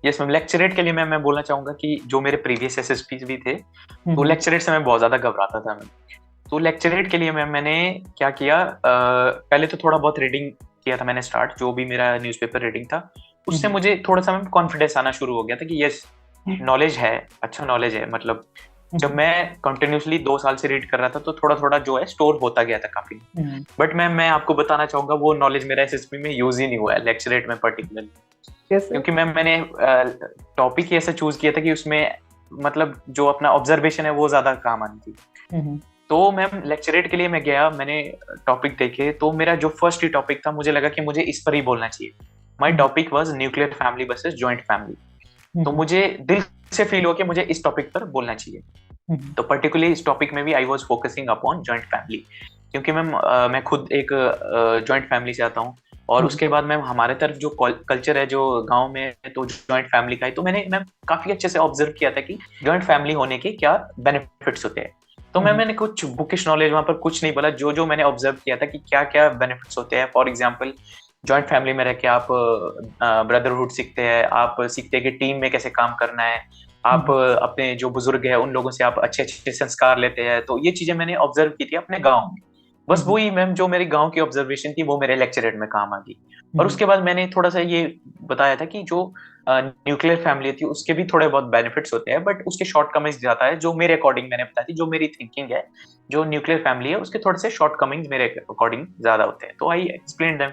[SPEAKER 2] यस मैम, लेक्चरेट के लिए मैं बोलना चाहूंगा कि जो मेरे प्रीवियस एसएसपीज भी थे, तो लेक्चरेट से मैं बहुत ज्यादा घबराता था मैम। तो लेक्चरेट के लिए मैम मैंने क्या किया, पहले तो थोड़ा बहुत रीडिंग किया था मैंने स्टार्ट, जो भी मेरा न्यूज़पेपर रीडिंग था उससे मुझे थोड़ा सा मैम कॉन्फिडेंस आना शुरू हो गया था कि यस नॉलेज है, अच्छा नॉलेज है। मतलब जब मैं कंटिन्यूसली 2 साल से रीड कर रहा था तो थोड़ा थोड़ा जो है स्टोर होता गया था काफी। बट मैं आपको बताना चाहूंगा वो नॉलेज मेरा एसएसपी में यूज ही नहीं हुआ है, लेक्चरेट में पर्टिकुलरली। क्योंकि मैंने टॉपिक ही ऐसा चूज किया था कि उसमें मतलब जो अपना ऑब्जर्वेशन है वो ज्यादा काम आनी थी। तो मैम लेक्चरेट के लिए मैं गया, मैंने टॉपिक देखे, तो मेरा जो फर्स्ट ही टॉपिक था, मुझे लगा कि मुझे इस पर ही बोलना चाहिए। My topic was nuclear family versus joint family. तो मुझे दिल से फील हुआ कि मुझे इस टॉपिक पर बोलना चाहिए। तो पर्टिकुलरली इस टॉपिक में भी I was focusing upon joint family, क्योंकि मैम मैं खुद एक जॉइंट फैमिली से आता हूँ। और उसके बाद मैम हमारे तरफ जो कल्चर है जो गांव में है, तो जॉइंट फैमिली का है, तो मैंने मैम काफी अच्छे से ऑब्जर्व किया था कि जॉइंट फैमिली होने के क्या बेनिफिट्स होते हैं। तो मैंने कुछ बुकिश नॉलेज वहां पर कुछ नहीं बोला, जो जो मैंने ऑब्जर्व किया था कि क्या क्या बेनिफिट्स होते हैं। फॉर एग्जाम्पल, जॉइंट फैमिली में रह के आप ब्रदरहुड सीखते हैं, आप सीखते हैं कि टीम में कैसे काम करना है, आप अपने जो बुजुर्ग है उन लोगों से आप अच्छे अच्छे संस्कार लेते हैं। तो ये चीजें मैंने ऑब्जर्व की थी अपने गाँव में। बस वही मैम जो मेरी गांव की ऑब्जर्वेशन थी वो मेरे लेक्चरेट में काम आ गई। और उसके बाद मैंने थोड़ा सा ये बताया था कि जो न्यूक्लियर फैमिली थी उसके भी थोड़े बहुत बेनिफिट्स होते हैं, बट उसके शॉर्टकमिंग्स ज्यादा है, जो मेरे अकॉर्डिंग मैंने बताई थी, जो मेरी थिंकिंग है। जो न्यूक्लियर फैमिली है उसके थोड़े से शॉर्टकमिंग्स मेरे अकॉर्डिंग ज्यादा होते हैं, तो आई एक्सप्लेन देम।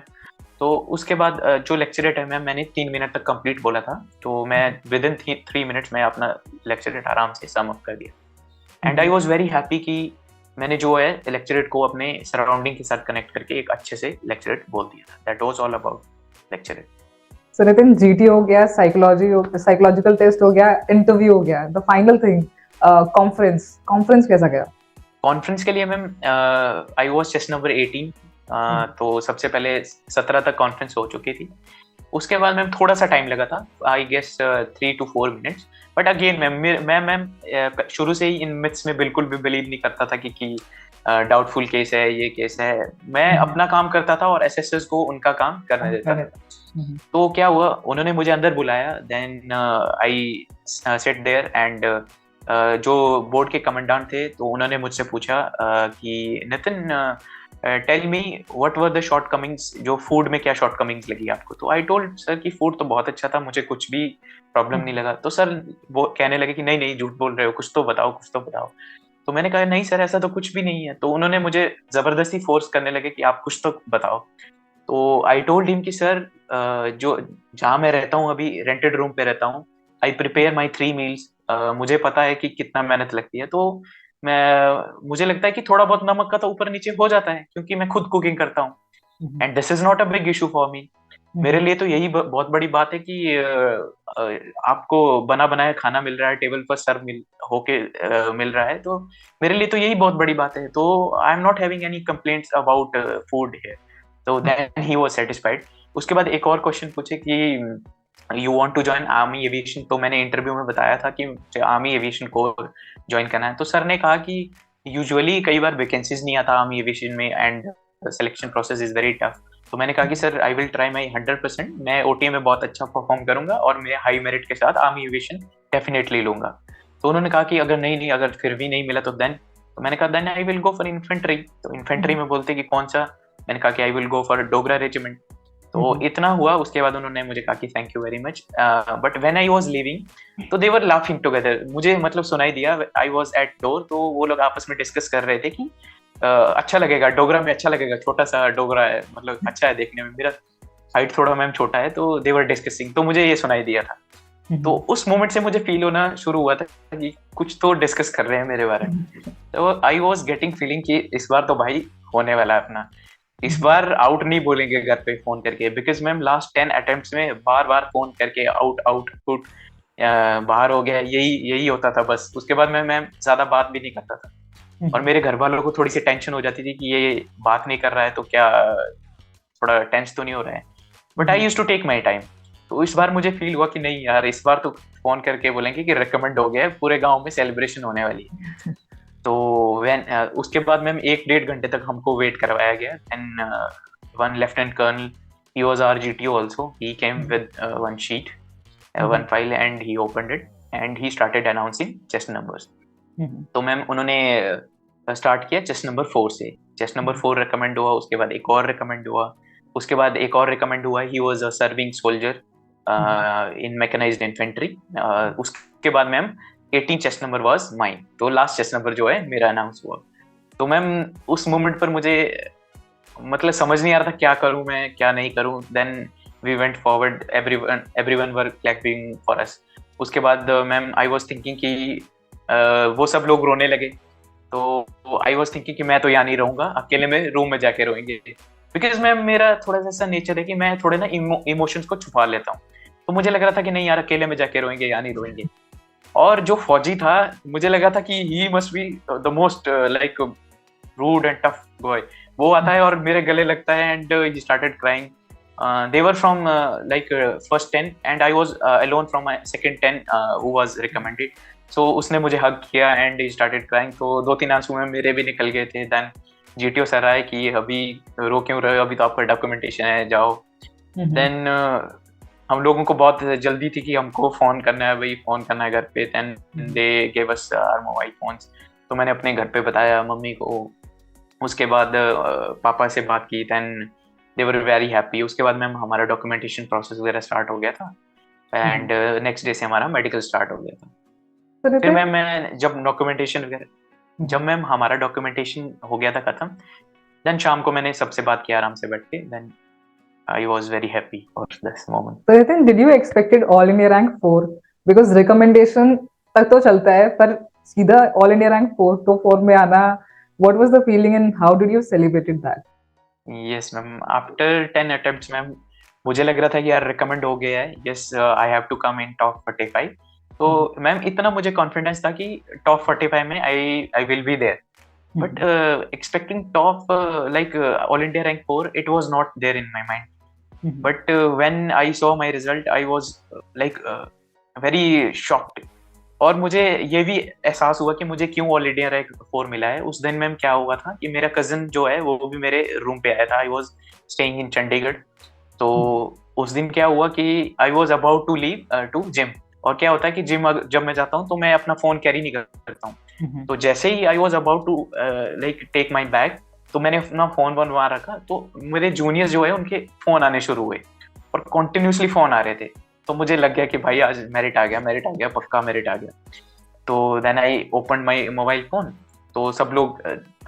[SPEAKER 2] तो उसके बाद जो लेक्चरेट है मैम, मैंने 3 मिनट तक कंप्लीट बोला था, तो मैं विद इन 3 मिनट्स में अपना लेक्चरेट आराम से सम अप कर दिया। And I was very happy कि मैंने जो है लेक्चरेट को अपने सराउंडिंग के साथ कनेक्ट करके एक अच्छे से लेक्चरेट बोल दिया था। That was all about lecturette.
[SPEAKER 1] So Nitin, GT हो गया, साइकोलॉजिकल टेस्ट हो गया, इंटरव्यू हो गया, द फाइनल थिंग कॉन्फ्रेंस कैसा गया?
[SPEAKER 2] कॉन्फ्रेंस के लिए ma'am I was chest number 18। तो सबसे पहले 17 तक कॉन्फ्रेंस हो चुकी थी। उसके बाद मैम थोड़ा सा टाइम लगा था, I guess 3 to 4 minutes. But again ma'am शुरू से ही इन मिथ्स में बिल्कुल भी बिलीव नहीं करता था कि डाउटफुल केस है, ये केस है। मैं अपना काम करता था और एसएसएस को उनका काम करने देता था। तो क्या हुआ, उन्होंने मुझे अंदर बुलाया, then I set there and जो बोर्ड के कमांडेंट थे तो उन्होंने मुझसे पूछा कि Nitin, tell me what were the shortcomings, जो फूड में क्या शॉर्टकमिंग्स लगी आपको। तो आई टोल्ड सर कि फूड तो बहुत अच्छा था, मुझे कुछ भी प्रॉब्लम नहीं लगा। तो सर वो कहने लगे कि नहीं नहीं झूठ बोल रहे हो, कुछ तो बताओ, कुछ तो बताओ। तो मैंने कहा नहीं सर, ऐसा तो कुछ भी नहीं है। तो उन्होंने मुझे जबरदस्ती फोर्स करने लगे कि आप कुछ तो बताओ। तो आई टोल्ड हिम कि सर जो जहाँ मैं रहता हूँ अभी रेंटेड रूम पे रहता हूँ, आई प्रिपेयर माई 3 मील्स। मुझे पता है कि कितना मेहनत लगती है, तो मुझे लगता है कि थोड़ा बहुत नमक का तो ऊपर नीचे हो जाता है, क्योंकि मैं खुद कुकिंग करता हूँ। And this is not a big issue for me. मेरे लिए तो यही बहुत बड़ी बात है कि आपको बना बनाया खाना मिल रहा है, टेबल पर सर्व होके मिल रहा है, तो मेरे लिए तो यही बहुत बड़ी बात है। तो I am not having any complaints about food here. तो देन ही वाज सेटिस्फाइड। उसके बाद एक और क्वेश्चन पूछे कि you want to join army aviation. तो मैंने इंटरव्यू में बताया था कि मुझे आर्मी एविएशन को ज्वाइन करना है। तो सर ने कहा कि यूजुअली कई बार वैकेंसीज नहीं आता आर्मी एविएशन में, and selection process is very tough. तो मैंने कहा कि sir I will try my 100%, मैं ओटीए में बहुत अच्छा परफॉर्म करूंगा और मैं हाई मेरिट के साथ आर्मी एविएशन डेफिनेटली लूंगा। तो उन्होंने कहा कि अगर नहीं अगर फिर भी नहीं मिला तो देन। तो मैंने कहा then I will go for infantry. तो इन्फेंट्री में बोलते कि कौन सा, मैंने कहा कि I will go for Dogra regiment. तो इतना हुआ। उसके बाद उन्होंने मुझे कहा कि thank you very much, but when I was leaving तो दे वर लाफिंग टुगेदर। मुझे मतलब सुनाई दिया, आई वाज एट डोर, तो वो लोग आपस में डिस्कस कर रहे थे कि अच्छा लगेगा डोगरा में, अच्छा लगेगा, छोटा सा डोगरा है, मतलब अच्छा है देखने में, मेरा हाइट थोड़ा मैम छोटा है, तो दे वर डिस्कसिंग, तो मुझे ये सुनाई दिया था। तो उस मोमेंट से मुझे फील होना शुरू हुआ था कि कुछ तो डिस्कस कर रहे हैं मेरे बारे में। तो आई वाज गेटिंग फीलिंग कि इस बार तो भाई होने वाला है अपना, इस बार आउट नहीं बोलेंगे घर पे फोन करके, बिकॉज मैम लास्ट 10 अटेम्प्ट्स में बार बार फोन करके आउट आउट आउट, बाहर हो गया, यही होता था बस। उसके बाद मैं मैम ज्यादा बात भी नहीं करता था, और मेरे घर वालों को थोड़ी सी टेंशन हो जाती थी कि ये बात नहीं कर रहा है तो क्या थोड़ा टेंस तो नहीं हो रहा है। But I used to take my time. तो इस बार मुझे फील हुआ कि नहीं यार, इस बार तो फोन करके बोलेंगे कि रिकमेंड हो गया है, पूरे गांव में सेलिब्रेशन होने वाली है। तो उसके बाद मैम 1-1.5 घंटे तक हमको वेट करवाया गया। And one lieutenant colonel, he was our GTO also, he came with one sheet, one file, and he opened it and he started announcing chest numbers. तो मैम उन्होंने स्टार्ट किया चेस्ट नंबर 4 से। Chest number 4 recommend हुआ, उसके बाद एक और recommend हुआ, उसके बाद एक और रिकमेंड हुआ, he was a serving soldier in mechanised infantry. उसके बाद ma'am 18 chest number was mine. तो लास्ट चेस्ट नंबर जो है मेरा अनाउंस हुआ। तो मैम उस मोमेंट पर मुझे मतलब समझ नहीं आ रहा था क्या करूं मैं, क्या नहीं करूं। Then we went forward, everyone were clapping for us. उसके बाद मैम आई वाज थिंकिंग कि वो सब लोग रोने लगे, तो आई वॉज थिंकिंग कि मैं तो यहाँ नहीं रहूंगा, अकेले में रूम में जाके रोएंगे। बिकॉज मैम मेरा थोड़ा सा ऐसा नेचर है कि मैं थोड़े ना इमोशंस को छुपा लेता हूँ। तो मुझे लग रहा था कि नहीं यार, अकेले में जाके रोएंगे, यहाँ नहीं रोएंगे। और जो फौजी था, मुझे लगा था कि he must be the most like rude and tough boy. वो आता है और मेरे गले लगता है and he started crying. they were from like first 10 and I was alone from my second 10 who was recommended. So उसने मुझे हग किया एंड ही स्टार्टेड क्राइंग। तो 2-3 आंसू में मेरे भी निकल गए थे। देन जीटीओ सर आए कि अभी रो क्यों रहे हो, अभी तो आपका डॉक्यूमेंटेशन है, जाओ। देन हम लोगों को बहुत जल्दी थी कि हमको फोन करना है, भाई फोन करना है घर पे। Then they gave us our mobile phones. तो मैंने अपने घर पे बताया मम्मी को। उसके बाद पापा से बात की। Then they were very happy. उसके बाद मैम हमारा डॉक्यूमेंटेशन प्रोसेस वगैरह स्टार्ट हो गया था एंड नेक्स्ट डे से हमारा मेडिकल स्टार्ट हो गया था।
[SPEAKER 1] So
[SPEAKER 2] फिर
[SPEAKER 1] Nitin,
[SPEAKER 2] मैम मैं जब डॉक्यूमेंटेशन वगैरह जब मैम हमारा डॉक्यूमेंटेशन हो गया था खत्म, देन शाम को मैंने सबसे बात की आराम से बैठ के। Then I was very happy for this moment.
[SPEAKER 1] so Nitin, did you expected all India rank 4? Because recommendation तक तो चलता है, पर सीधा all India rank 4 तो 4 में आना, what was the feeling and how did you celebrated that?
[SPEAKER 2] Yes ma'am, after 10 attempts ma'am मुझे लग रहा था कि यार रिकमेंड हो गया है, yes I have to come in top 45। तो मैम इतना मुझे कॉन्फिडेंस था कि टॉप 45 में I will be there. But expecting top like all India rank 4, it was not there in my mind. But when I saw my result I was like very shocked. और मुझे ये भी एहसास हुआ कि मुझे क्यों ऑल इंडिया रैंक 4 मिला है। उस दिन मैम क्या हुआ था कि मेरा कजन जो है वो भी मेरे रूम पे आया था। I was staying in Chandigarh. तो उस दिन क्या हुआ कि I was about to leave to gym. और क्या होता है कि जिम जब मैं जाता हूँ तो मैं अपना फोन कैरी नहीं करता हूँ। तो जैसे ही I was about to like take my bag, तो मैंने अपना फोन वहां रखा। तो मेरे जूनियर्स जो है उनके फोन आने शुरू हुए और कंटिन्यूसली फोन आ रहे थे। तो मुझे लग गया कि भाई आज मेरिट आ गया, मेरिट आ गया, पक्का मेरिट आ गया। तो then I open my mobile phone. तो सब लोग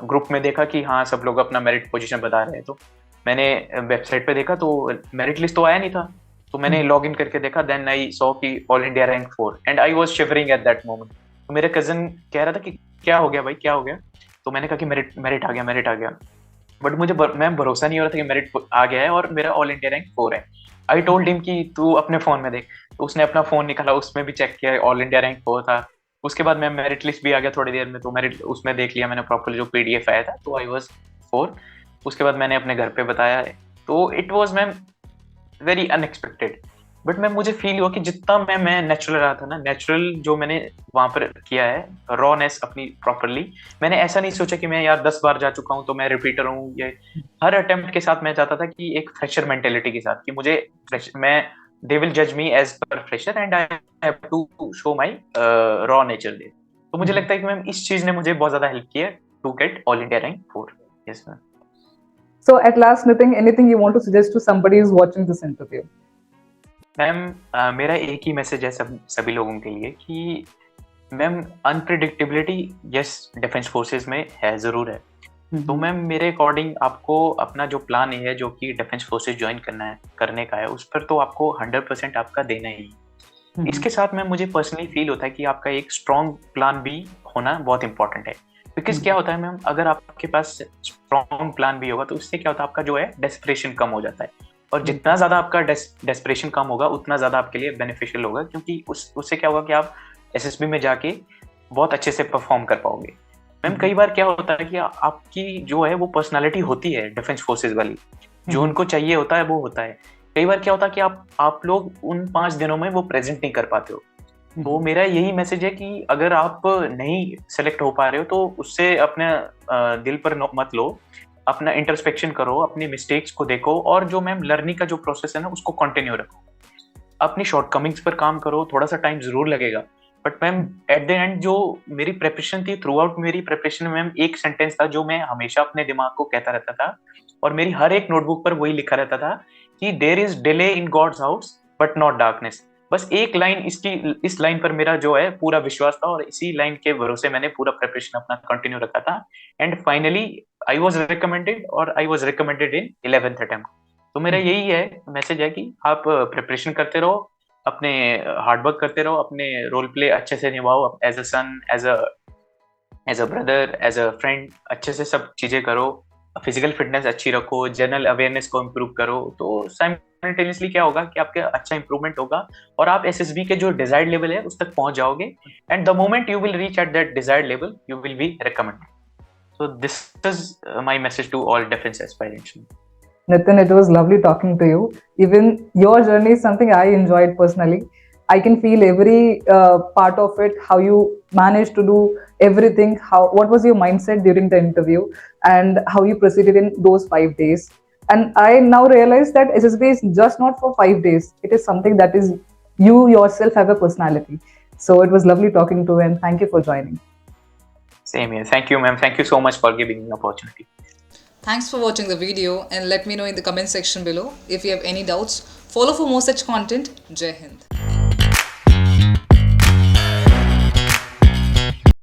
[SPEAKER 2] ग्रुप में देखा कि हाँ सब लोग अपना मेरिट पोजीशन बता रहे हैं। तो मैंने वेबसाइट पे देखा तो मेरिट लिस्ट तो आया नहीं था। तो मैंने लॉग इन करके देखा। देन आई सॉ कि all India rank 4 and I was shivering at that moment. तो मेरे कजन कह रहा था कि क्या हो गया भाई, क्या हो गया। तो मैंने कहा कि मेरिट मेरिट आ गया, मेरिट आ गया। बट मुझे मैम भरोसा नहीं हो रहा था कि मेरिट आ गया है और मेरा ऑल इंडिया रैंक 4 है। आई टोल्ड हिम कि तू अपने फोन में देख। तो उसने अपना फोन निकाला, उसमें भी चेक किया, ऑल इंडिया रैंक 4 था। उसके बाद मैम मेरिट लिस्ट भी आ गया थोड़ी देर में। तो मेरिट उसमें देख लिया मैंने प्रॉपर जो पीडीएफ आया था। तो आई वाज 4। उसके बाद मैंने अपने घर पे बताया। तो it was ma'am very unexpected. But ma'am मुझे फील हुआ कि जितना मैं नेचुरल रहा था ना, नेचुरल जो मैंने वहां पर किया है, रॉनेस अपनी प्रॉपरली, मैंने ऐसा नहीं सोचा कि मैं यार 10 बार जा चुका हूँ तो मैं रिपीटर हूँ। ये हर अटेम्प्ट के साथ मैं चाहता था कि एक फ्रेशर मेंटेलिटी के साथ कि मुझे मैं दे विल जज me as per fresher and I have to show my raw nature there. तो मुझे लगता है कि मैम इस चीज ने मुझे बहुत ज्यादा हेल्प किया to get all India rank 4। Yes ma'am.
[SPEAKER 1] So at last, Nitin, anything you want to suggest to somebody who's watching this interview?
[SPEAKER 2] Ma'am मेरा एक ही मैसेज है सभी लोगों के लिए कि ma'am unpredictability yes defence forces में है, जरूर है। तो मैम मेरे अकॉर्डिंग आपको अपना जो प्लान है जो कि डिफेंस फोर्सेस ज्वाइन करने का है, उस पर तो आपको 100% आपका देना ही। इसके साथ मैम मुझे पर्सनली फील होता है कि आपका एक स्ट्रॉन्ग प्लान भी होना बहुत इंपॉर्टेंट है। बिकॉज क्या होता है मैम, अगर आपके पास स्ट्रॉन्ग प्लान भी होगा तो इससे क्या होता है, आपका जो है डेस्परेशन कम हो जाता है। और जितना ज्यादा आपका डेस्परेशन कम होगा उतना ज्यादा आपके लिए बेनिफिशियल होगा, क्योंकि उससे क्या होगा कि आप एसएसबी में जाके बहुत अच्छे से परफॉर्म कर पाओगे। मैम कई बार क्या होता है कि आपकी जो है वो पर्सनालिटी होती है डिफेंस फोर्सेस वाली, जो उनको चाहिए होता है वो होता है। कई बार क्या होता है कि आप लोग उन 5 दिनों में वो प्रेजेंट नहीं कर पाते हो। तो मेरा यही मैसेज है कि अगर आप नहीं सेलेक्ट हो पा रहे हो तो उससे अपने दिल पर मत लो। अपना इंट्रोस्पेक्शन करो, अपनी मिस्टेक्स को देखो और जो मैम लर्निंग का जो प्रोसेस है ना उसको कंटिन्यू रखो। अपनी शॉर्टकमिंग्स पर काम करो, थोड़ा सा टाइम जरूर लगेगा। But ma'am eight the and जो मेरी प्रिपरेशन थी, थ्रू आउट मेरी प्रिपरेशन में मैम एक सेंटेंस था जो मैं हमेशा अपने दिमाग को कहता रहता था और मेरी हर एक नोटबुक पर वही लिखा रहता था कि there is delay in God's house but not darkness. बस एक लाइन, इस लाइन पर मेरा जो है पूरा विश्वास था और इसी लाइन के भरोसे मैंने पूरा प्रिपरेशन अपना कंटिन्यू रखा था। And finally I was recommended और I was recommended in 11th attempt. तो मेरा यही है मैसेज है कि आप प्रिपरेशन करते रहो, अपने हार्डवर्क करते रहो, अपने रोल प्ले अच्छे से निभाओ as a son, as a as a brother, as a friend, अच्छे से सब चीजें करो, फिजिकल फिटनेस अच्छी रखो, जनरल अवेयरनेस को इम्प्रूव करो, तो साइमल्टेनियसली क्या होगा कि आपके अच्छा इंप्रूवमेंट होगा और आप एसएसबी के जो डिजायर्ड लेवल है उस तक पहुंच जाओगे, and the moment you will reach at that desired level you will be recommended. So this is my message to all defense aspirants.
[SPEAKER 1] Nitin, it was lovely talking to you. Even your journey is something I enjoyed personally. I can feel every part of it, how you managed to do everything, what was your mindset during the interview, and how you proceeded in those 5 days. And I now realize that SSB is just not for 5 days. It is something that is, you yourself have a personality. So it was lovely talking to you, and thank you for joining.
[SPEAKER 2] Same here. Thank you, ma'am. Thank you so much for giving me the opportunity.
[SPEAKER 3] Thanks for watching the video and let me know in the comment section below if you have any doubts. Follow for more such content. Jai Hind.